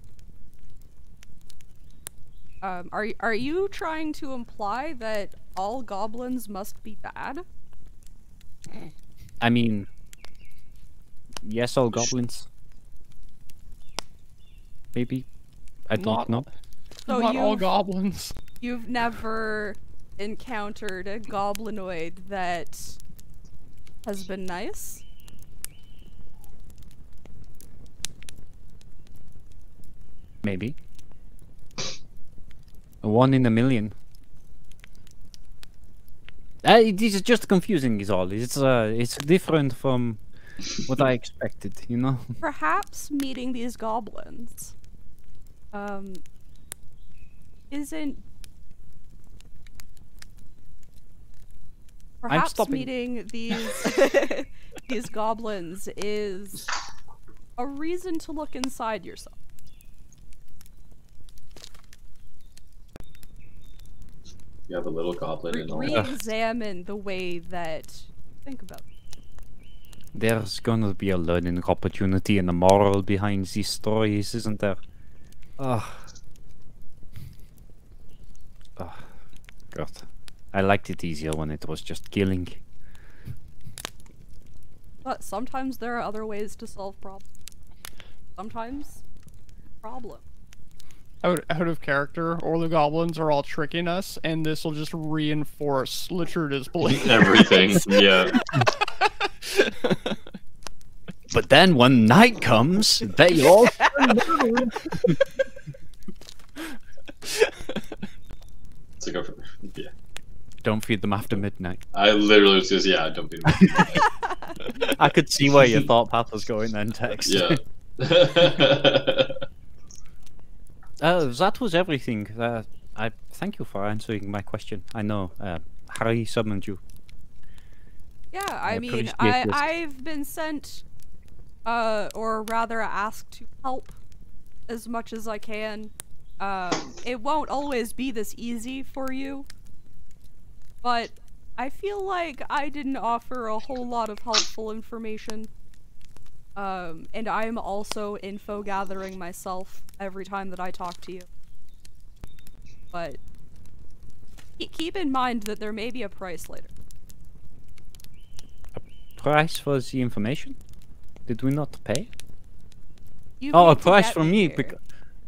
Are you trying to imply that all goblins must be bad? I mean, yes, all goblins. Maybe. I don't know. So Not all goblins. You've never encountered a goblinoid that has been nice? Maybe. A 1 in a million. This is just confusing is all. It's different from what I expected, you know? Perhaps meeting these goblins isn't... Perhaps meeting these these goblins is a reason to look inside yourself. You have a little goblin and all. Re-examine the way that you think about it. There's gonna be a learning opportunity and a moral behind these stories, isn't there? Oh, God. I liked it easier when it was just killing. But sometimes there are other ways to solve problems. Sometimes, problem. Out of character, or the goblins are all tricking us, and this will just reinforce Latruda's belief. Everything, yeah. But then when night comes, they all... It's like a, yeah. Don't feed them after midnight. I literally was just, yeah, don't feed them after midnight. I could see where your thought path was going then, Tex. Yeah. That was everything. I thank you for answering my question. I know Harry summoned you. Yeah, I mean, I've been sent, or rather asked to help as much as I can. It won't always be this easy for you, but I feel like I didn't offer a whole lot of helpful information. And I'm also info gathering myself every time that I talk to you. But keep in mind that there may be a price later. A price for the information? Did we not pay? You Oh, a paid to price get for me me. here.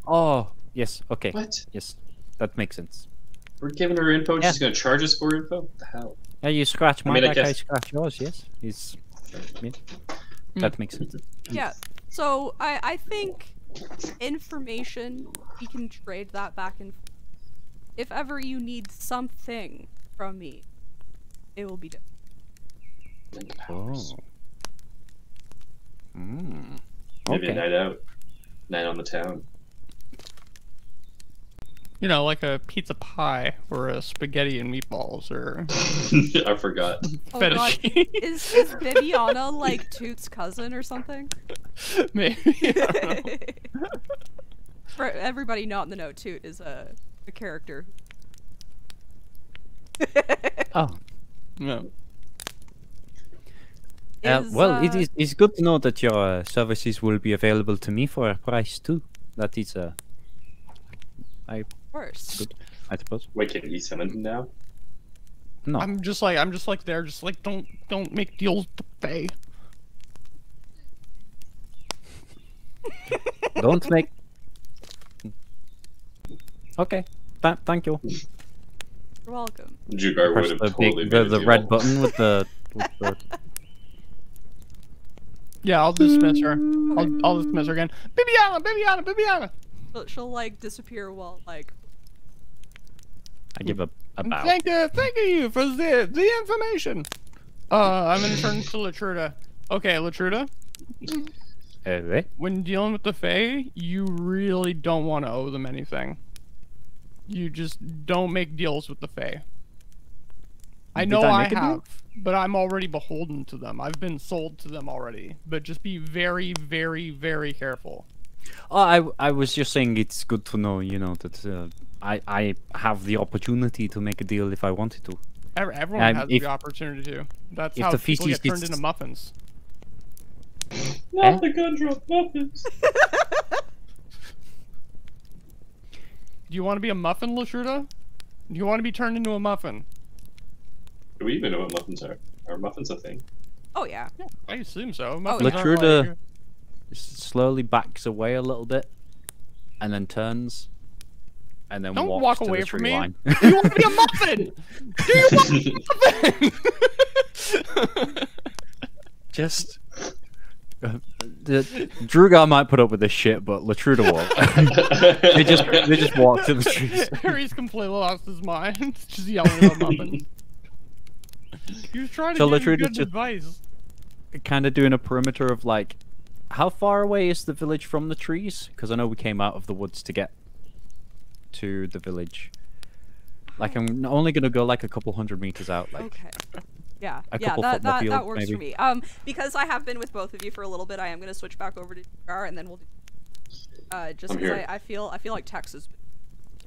Oh, yes. Okay. What? Yes, that makes sense. We're giving her info, Yeah. she's gonna charge us for info? What the hell? Yeah, you scratch my mean, I back, I guess- scratch yours. Yes, yeah. That makes sense. Yeah, so I think information, we can trade that back and forth. If ever you need something from me, it will be done. Oh. Maybe a Okay. night out. Night on the town. You know, like a pizza pie or a spaghetti and meatballs or I forgot. Oh god, fettuccine. is Bibiana like Toot's cousin or something? Maybe. I don't know. For everybody not in the know, Toot is a character. Oh. No. Well, it's good to know that your services will be available to me for a price too. That is Of course. good, I suppose. Wait, can you summon him now? No. I'm just like there, just like don't make deals with Faye. Don't make. Okay. Thank you. You're welcome. Jugar would Press have the totally big, made a the deal. red button with the. Yeah, I'll dismiss her. I'll dismiss her again. Bibiana. She'll like disappear while like. I give a bow. Thank you for the information. I'm gonna turn to Latruda. Okay, Latruda. When dealing with the Fae, you really don't want to owe them anything. You just don't make deals with the Fae. I know I have, but I'm already beholden to them. I've been sold to them already. But just be very, very, very careful. Oh, I was just saying it's good to know, you know, that I have the opportunity to make a deal if I wanted to. Everyone has the opportunity to. That's how people get turned into muffins. Not the gumdrop muffins. Do you want to be a muffin, Latruda? Do you want to be turned into a muffin? Do we even know what muffins are? Are muffins a thing? Oh yeah. I assume so. Latruda slowly backs away a little bit, and then turns, and then Don't walks walk to away the from tree me. line. Do you want to be a muffin? Do you want to be a muffin? Just. Drugar might put up with this shit, but Latruda won't. they just walk to the trees. Harry's completely lost his mind. Just yelling about muffins. He was trying to give you good advice. Kind of doing a perimeter of like, how far away is the village from the trees? Because I know we came out of the woods to get to the village. Like I'm only gonna go like a couple 100 meters out. Like. Okay. Yeah, that works maybe. for me. Because I have been with both of you for a little bit, I am gonna switch back over to Jar, and then we'll do. Just because I feel like Tex is.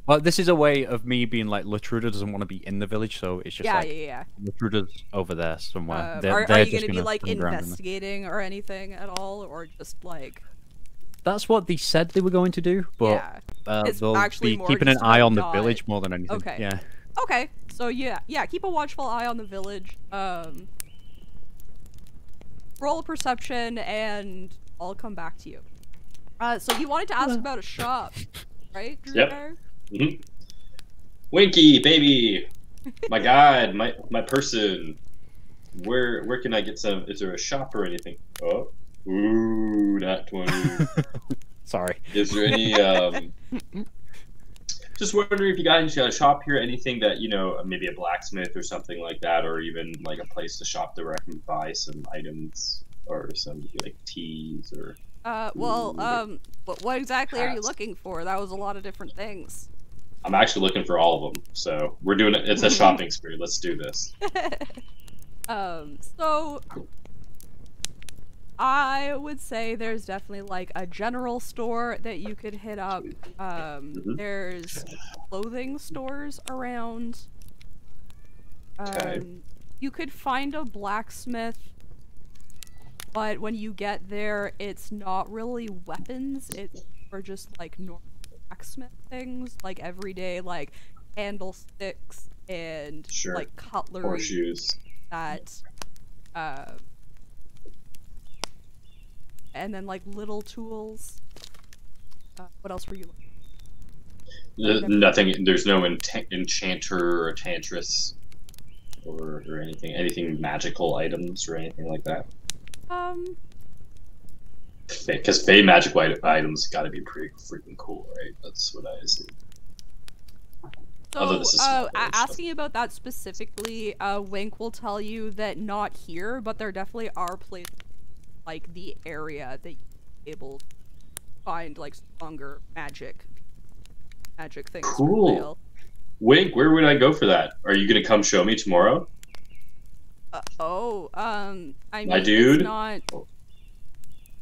Well, this is a way of me being like Latruda doesn't want to be in the village, so it's just yeah. Latruda's over there somewhere. Are you gonna be like investigating or anything at all, or just like? That's what they said they were going to do, but they'll actually be keeping an eye on the village more than anything. Okay. Yeah. Okay, so yeah, keep a watchful eye on the village. Roll perception, and I'll come back to you. So you wanted to ask about a shop, right? Yep. Mm-hmm. Winky, baby, my guide, my person. Where can I get some? Is there a shop or anything? Oh, ooh, not 20. Sorry. Is there any Just wondering if you guys got a shop here, anything that, you know, maybe a blacksmith or something like that, or even like a place to shop where I can buy some items or some like teas or. What exactly are you looking for? That was a lot of different things. I'm actually looking for all of them, so we're doing it. It's a shopping spree. Let's do this. So I would say there's definitely like a general store that you could hit up. There's clothing stores around. You could find a blacksmith, but when you get there, it's not really weapons. It's for just like normal blacksmith things, like everyday like candlesticks and like cutlery. Horseshoes. That and then like little tools. What else were you looking? Nothing. There's no enchanter or enchantress or anything magical items or anything like that. Because Fae magical items got to be pretty freaking cool, right? That's what I assume. So, asking about that specifically, Wink will tell you that not here, but there definitely are places like the area that you're able to find like stronger magic things. Cool. Wink, where would I go for that? Are you gonna come show me tomorrow? I mean, my dude. It's not.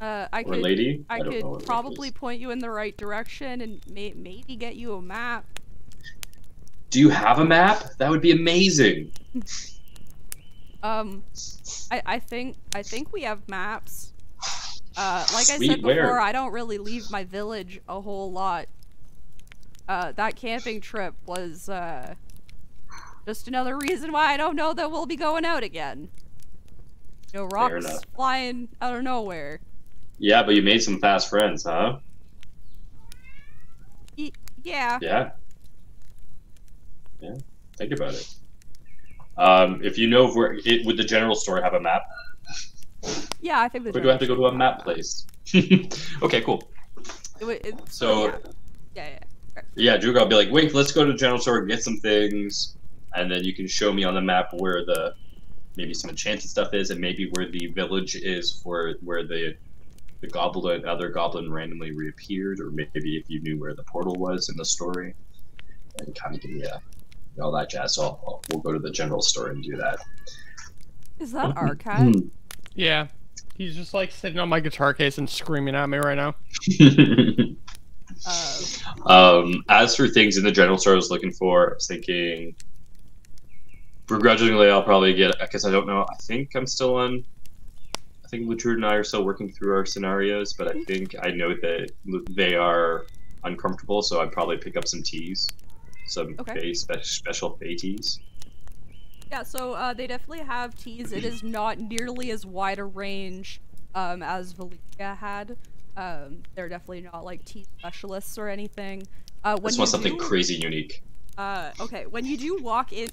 I could probably point you in the right direction and maybe get you a map. Do you have a map? That would be amazing. I think we have maps. Like I Sweet, said before, where? I don't really leave my village a whole lot. That camping trip was just another reason why I don't know that we'll be going out again. You know, rocks flying out of nowhere. Yeah, but you made some fast friends, huh? Yeah. Yeah. Yeah. Think about it. If you know where would the general store have a map? Yeah, I think the. Or do I have to go to a map place? Okay, cool. Yeah, Drew, I'll be like, Wink, let's go to the general store and get some things, and then you can show me on the map where maybe some enchanted stuff is, and maybe where the village is, where the other goblin randomly reappeared, or maybe if you knew where the portal was in the story, and kind of give me all that jazz. So we'll go to the general store and do that. Is that our cat? Yeah, he's just like sitting on my guitar case and screaming at me right now. As for things in the general store I was looking for, I was thinking begrudgingly I'll probably get, because I don't know, I think Latrude and I are still working through our scenarios, but I think I know that they are uncomfortable, so I'd probably pick up some teas, some special Fae teas. Yeah, so they definitely have teas. It is not nearly as wide a range as Valeria had. They're definitely not like tea specialists or anything. This one's something crazy unique. Okay, when you do walk in,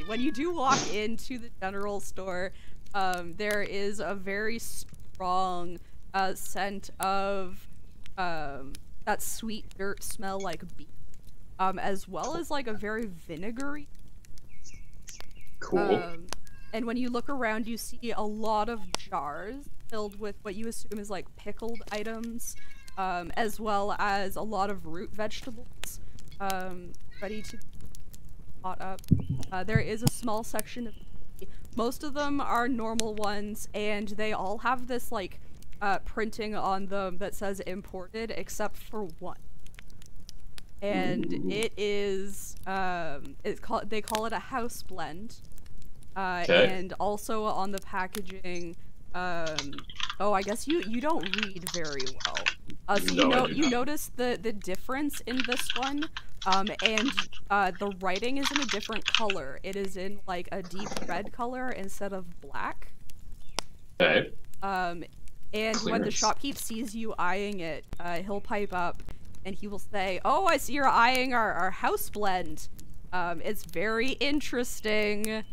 when you do walk into the general store, there is a very strong scent of that sweet dirt smell like beef, as well as like a very vinegary. Cool. And when you look around, you see a lot of jars filled with what you assume is like pickled items, as well as a lot of root vegetables, ready to be hot up. There is a small section of tea. Most of them are normal ones, and they all have this like printing on them that says imported, except for one. And it is they call it a house blend. And also on the packaging, oh, I guess you don't read very well. So you notice the difference in this one, and the writing is in a different color. It is in like a deep red color instead of black. Okay. And when the shopkeep sees you eyeing it, he'll pipe up and he will say, "Oh, I see you're eyeing our house blend. It's very interesting."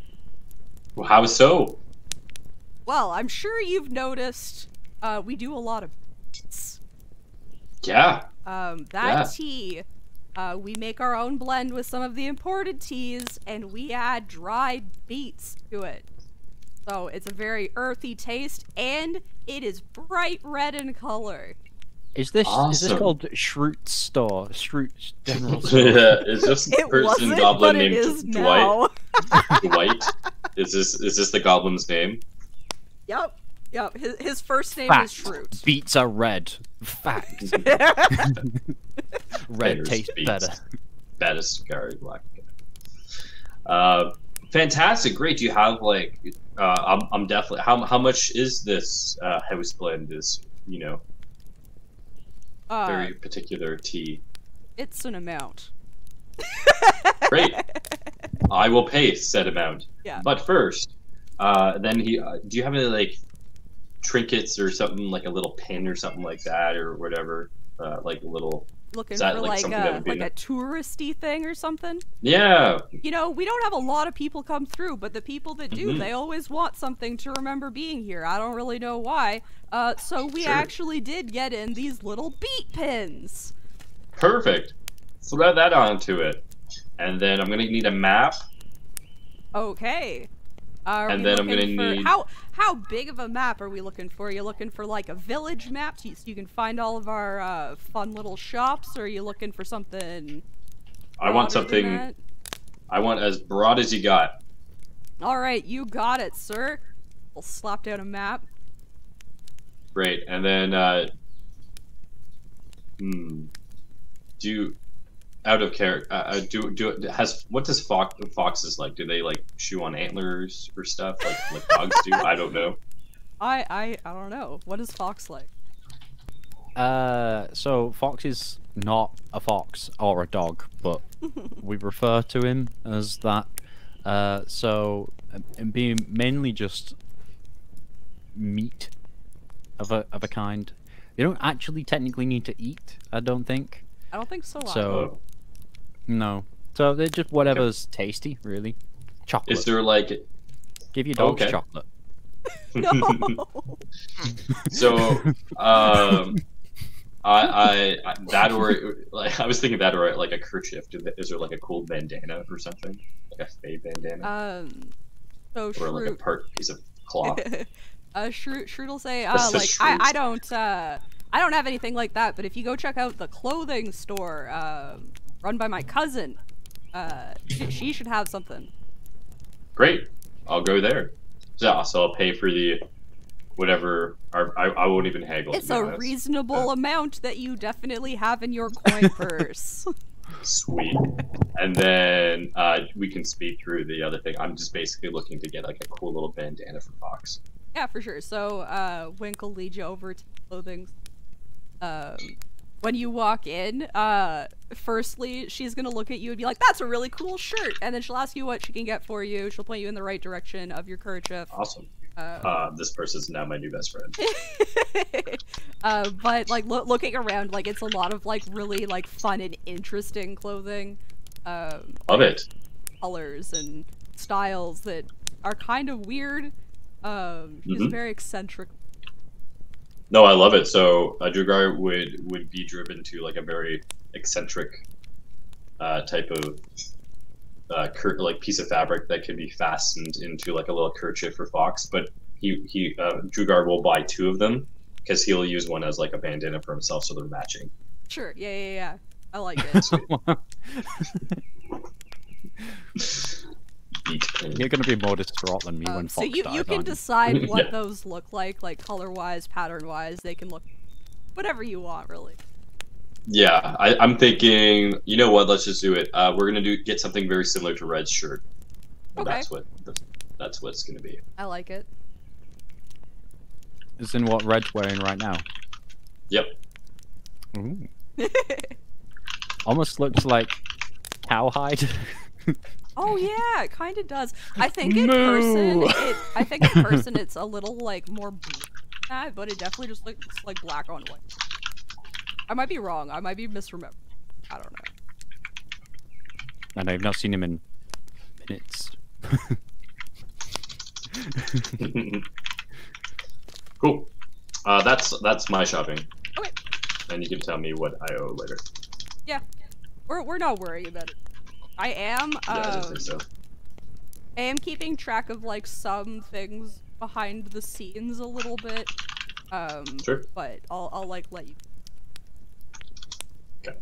Well, how so? Well, I'm sure you've noticed we do a lot of beets. Yeah. Tea, we make our own blend with some of the imported teas, and we add dried beets to it. So it's a very earthy taste, and it is bright red in color. Is this called Shroot's store? Shroot's General Store? Yeah, is this person goblin named Dwight? Dwight? Is this the goblin's name? Yep. His first name is Shroot. Beets are red. Fact. Red tastes better. Better scary black. Fantastic, great. Do you have like? I'm definitely. How much is this house blend? Is very particular tea. It's an amount. Great. I will pay said amount. Yeah. But first, then do you have any like trinkets or something, like a little pin or something like that, or whatever, like a little? Looking for like a touristy thing or something? Yeah. We don't have a lot of people come through, but the people that do, they always want something to remember being here. I don't really know why. So we actually did get in these little beet pins. Perfect. Throw that onto it. And then I'm gonna need a map. Okay. And then I'm gonna need... How big of a map are we looking for? Are you looking for like a village map so you can find all of our fun little shops, or are you looking for something? I want something. I want as broad as you got. All right, you got it, sir. We'll slap down a map. Great, and then out of character, what does foxes like? Do they like chew on antlers or stuff like dogs do? I don't know. I don't know. What is fox like? So fox is not a fox or a dog, but we refer to him as that. So and being mainly just meat of a kind. They don't actually technically need to eat, I don't think. I don't think so. So no. So they're just whatever's tasty, really. Chocolate. Is there like give your dogs chocolate? No. So I that or like I was thinking that or like a kerchief. Is there like a cool bandana or something? Like a Fae bandana? So or like a piece of cloth. Shroot will say, like I don't have anything like that, but if you go check out the clothing store run by my cousin, she should have something. Great, I'll go there. So I'll pay for the whatever. I won't even haggle. It's a reasonable amount that you definitely have in your coin purse. Sweet. And then we can speed through the other thing. I'm just basically looking to get like a cool little bandana for Fox. Yeah, for sure. So Wink will lead you over to the clothing when you walk in, firstly, she's gonna look at you and be like, "That's a really cool shirt," and then she'll ask you what she can get for you. She'll point you in the right direction of your kerchief. Awesome. This person's now my new best friend. But like looking around, like it's a lot of like really like fun and interesting clothing. Love it. Colors and styles that are kind of weird. She's very eccentric. No, I love it. So Drugar would be driven to like a very eccentric type of like piece of fabric that could be fastened into like a little kerchief for Fox, but Drugar will buy 2 of them because he'll use one as like a bandana for himself, so they're matching. Sure, yeah. I like it. You're gonna be more distraught than me when Fox so you dies, can aren't you? decide what those look like color-wise, pattern-wise. They can look whatever you want, really. Yeah, I'm thinking. You know what? Let's just do it. We're gonna get something very similar to Red's shirt. And Okay. That's what it's gonna be. I like it. Is in what Red's wearing right now. Yep. Ooh. Almost looks like cowhide. Oh yeah, it kind of does. I think in person, it's a little like more blue than that, but it definitely just looks like black on white. I might be wrong. I might be misremembering. I don't know. I know, I've not seen him in minutes. Cool. That's my shopping. Okay. And you can tell me what I owe later. Yeah, we're not worrying about it. I am. Yeah, I didn't think so. I am keeping track of like some things behind the scenes a little bit. Sure. But I'll like let you. Okay.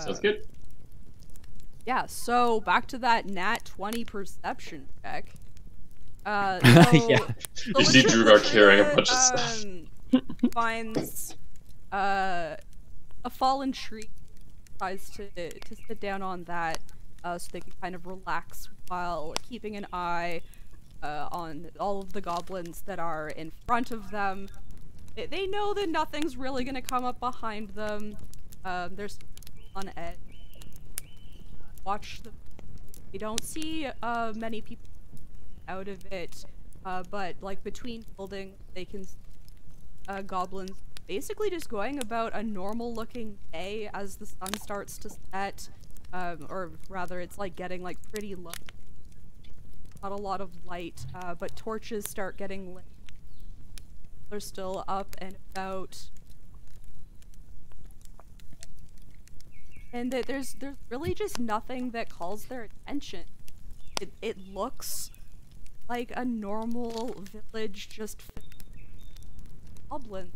Sounds good. Yeah. So back to that nat 20 perception check. Yeah. You see Drugar carrying a bunch of stuff. Finds a fallen tree. Tries to sit down on that so they can kind of relax while keeping an eye on all of the goblins that are in front of them. They know that nothing's really gonna come up behind them. They're still on edge. Watch them. You don't see many people out of it, but like between buildings, they can see goblins basically just going about a normal looking day as the sun starts to set, or rather it's like getting like pretty low. Not a lot of light, but torches start getting lit. They're still up and about. And there's really just nothing that calls their attention. It looks like a normal village just filled with goblins.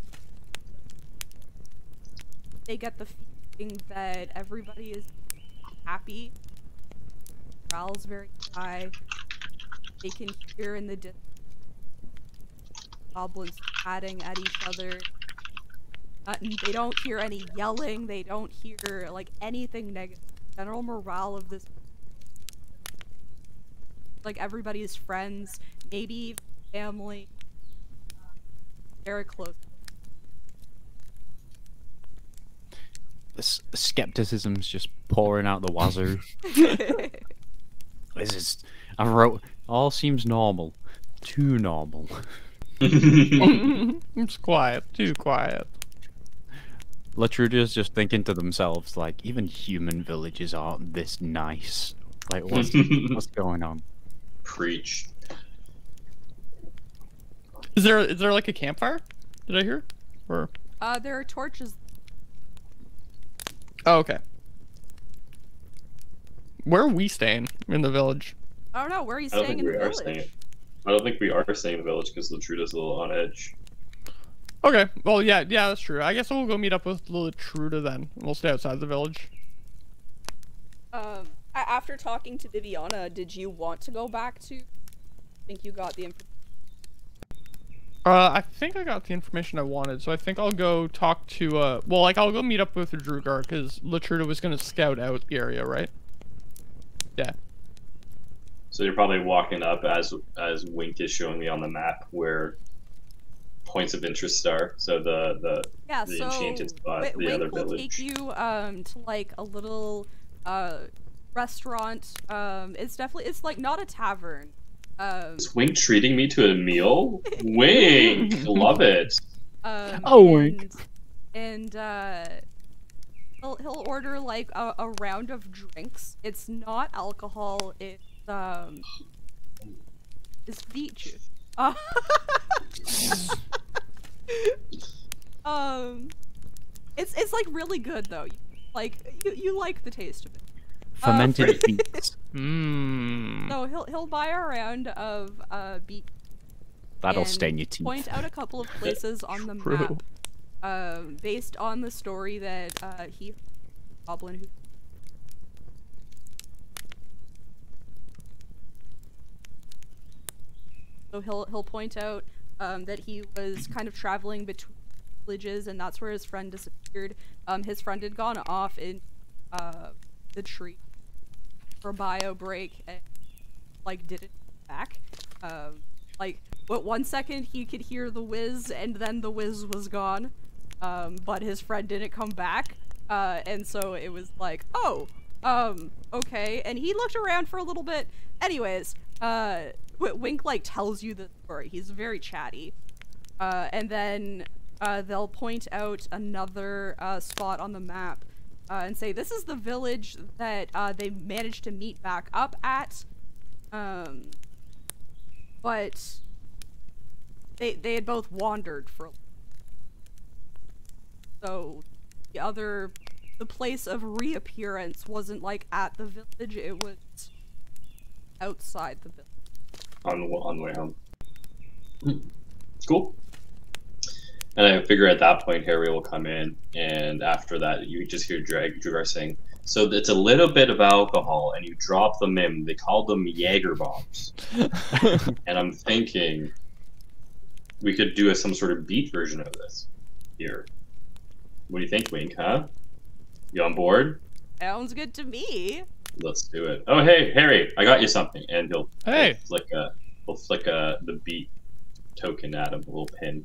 They get the feeling that everybody is happy. Morale's very high. They can hear in the distance goblins chatting at each other. They don't hear any yelling. They don't hear like anything negative. General morale of this, like everybody is friends, maybe family. Very close. The skepticism's just pouring out the wazoo. This is... I wrote... All seems normal. Too normal. It's quiet. Too quiet. Latruda's just thinking to themselves, like, even human villages aren't this nice. Like, what's going on? Preach. Is there like a campfire? Did I hear? Or There are torches. oh, okay. Where are we staying in the village? I don't know. Where are you I don't staying think in we the are village? staying. I don't think we are staying in the village because Latruda's a little on edge. Okay. Well, yeah, that's true. I guess we'll go meet up with Latruda then. We'll stay outside the village. After talking to Viviana, did you want to go back to? I think you got the information. I think I got the information I wanted, so I think I'll go talk to, well, like, I'll go meet up with Drugar, because Latruda was gonna scout out the area, right? Yeah. So you're probably walking up as Wink is showing me on the map where points of interest are. So the so enchanted spot, the other will village. take you to like a little restaurant. It's like not a tavern. Is Wink treating me to a meal? Wink, love it. Wink. And he'll order like a round of drinks. It's not alcohol. It's beet juice. It's like really good though. Like you like the taste of it. Fermented beets. So he'll buy a round of beet. That'll stain your teeth. Point out a couple of places on the map. Based on the story that he goblin who so he'll point out that he was kind of traveling between villages, and that's where his friend disappeared. His friend had gone off in the tree for a bio break and like didn't come back. Like what 1 second he could hear the whiz and then the whiz was gone. But his friend didn't come back, and so it was like, oh, okay, and he looked around for a little bit. Anyways, Wink, like, tells you the story. He's very chatty. And then, they'll point out another, spot on the map, and say, this is the village that, they managed to meet back up at, but they had both wandered for a so the place of reappearance wasn't like at the village, it was outside the village. On the way home. Cool. And I figure at that point Harry will come in, and after that you just hear Dragar saying, so it's a little bit of alcohol and you drop them in. They call them Jaeger bombs. And I'm thinking we could do some sort of beat version of this here. What do you think, Wink, huh? You on board? Sounds good to me. Let's do it. Oh, hey, Harry, I got you something. And he'll flick the beat token at him, a little pin.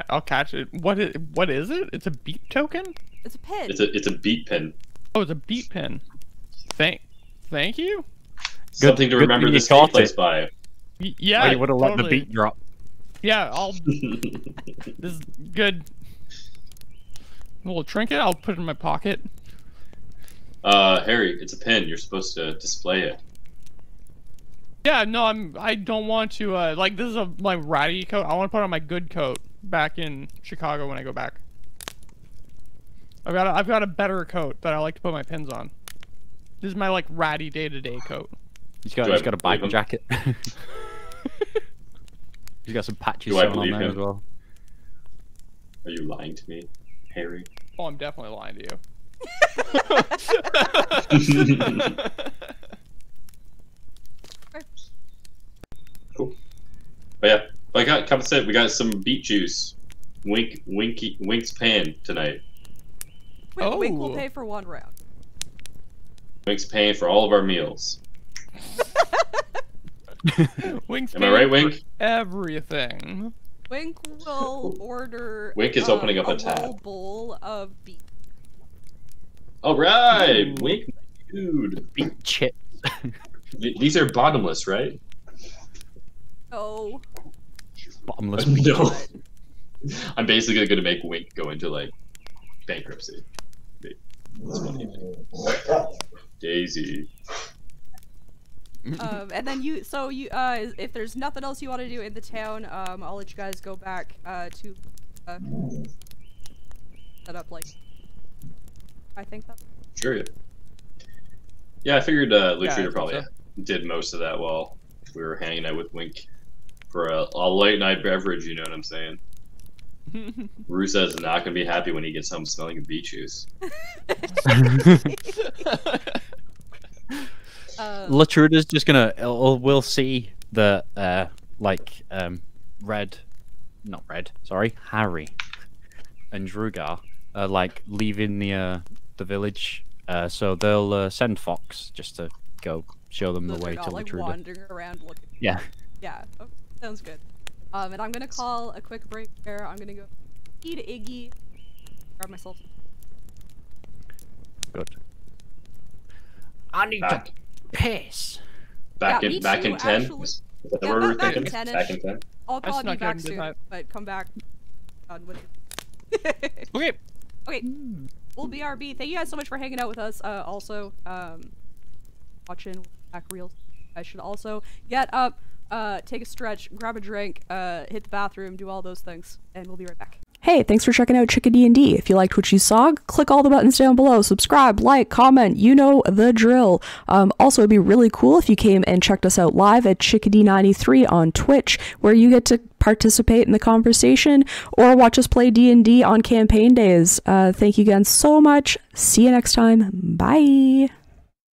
I'll catch it. What is it? It's a beat token? It's a pin. It's a beat pin. Oh, it's a beat pin. Thank you. Something to remember this place by. Yeah. I would have let the beat drop. Yeah, this is good. A little trinket, I'll put it in my pocket. Harry, it's a pin. You're supposed to display it. Yeah, no, I don't want to, like, this is my ratty coat. I want to put on my good coat back in Chicago when I go back. I've got a better coat that I like to put my pins on. This is my, like, ratty day-to-day coat. He's got a bike jacket. He's got some patches on there as well. Are you lying to me, Harry? Oh, I'm definitely lying to you. Cool. But yeah, like I said, we got some beet juice. Wink's paying tonight. Wink will pay for one round. Wink's paying for all of our meals. Wink's Am I right, Wink? Everything. Wink will order. Wink is opening up a tab. Whole bowl of beet. All right, Wink, dude. Beet chips. These are bottomless, right? No. Bottomless. No. I'm basically gonna make Wink go into like bankruptcy. That's funny. Daisy. And then if there's nothing else you want to do in the town, I'll let you guys go back to set up like. I think that. Sure. Yeah, I figured Lutrita probably did most of that while we were hanging out with Wink for a late night beverage. You know what I'm saying? Rusa is not gonna be happy when he gets home smelling of beet juice. Latruta's just gonna. We'll see the Harry and Drugar like leaving the village. So they'll send Fox just to go show them the way to like Latruda. wandering around looking. Yeah. Yeah. Okay. Sounds good. And I'm gonna call a quick break here. I'm gonna go eat Iggy, grab myself. Good. I need to piss. Back Yeah, in 10? actually. Is that Yeah, where we're back in thinking? 10-ish. Back in 10? I'll probably be snuck back in, soon, didn't I? but come back. God, what Okay. Okay. Well, BRB, thank you guys so much for hanging out with us. Also, watching back reels. I should also get up, take a stretch, grab a drink, hit the bathroom, do all those things, and we'll be right back. Hey, thanks for checking out Chickadee&D. If you liked what you saw, click all the buttons down below. Subscribe, like, comment, you know the drill. Also, it'd be really cool if you came and checked us out live at Chickadee93 on Twitch, where you get to participate in the conversation or watch us play D&D on campaign days. Thank you again so much. See you next time. Bye.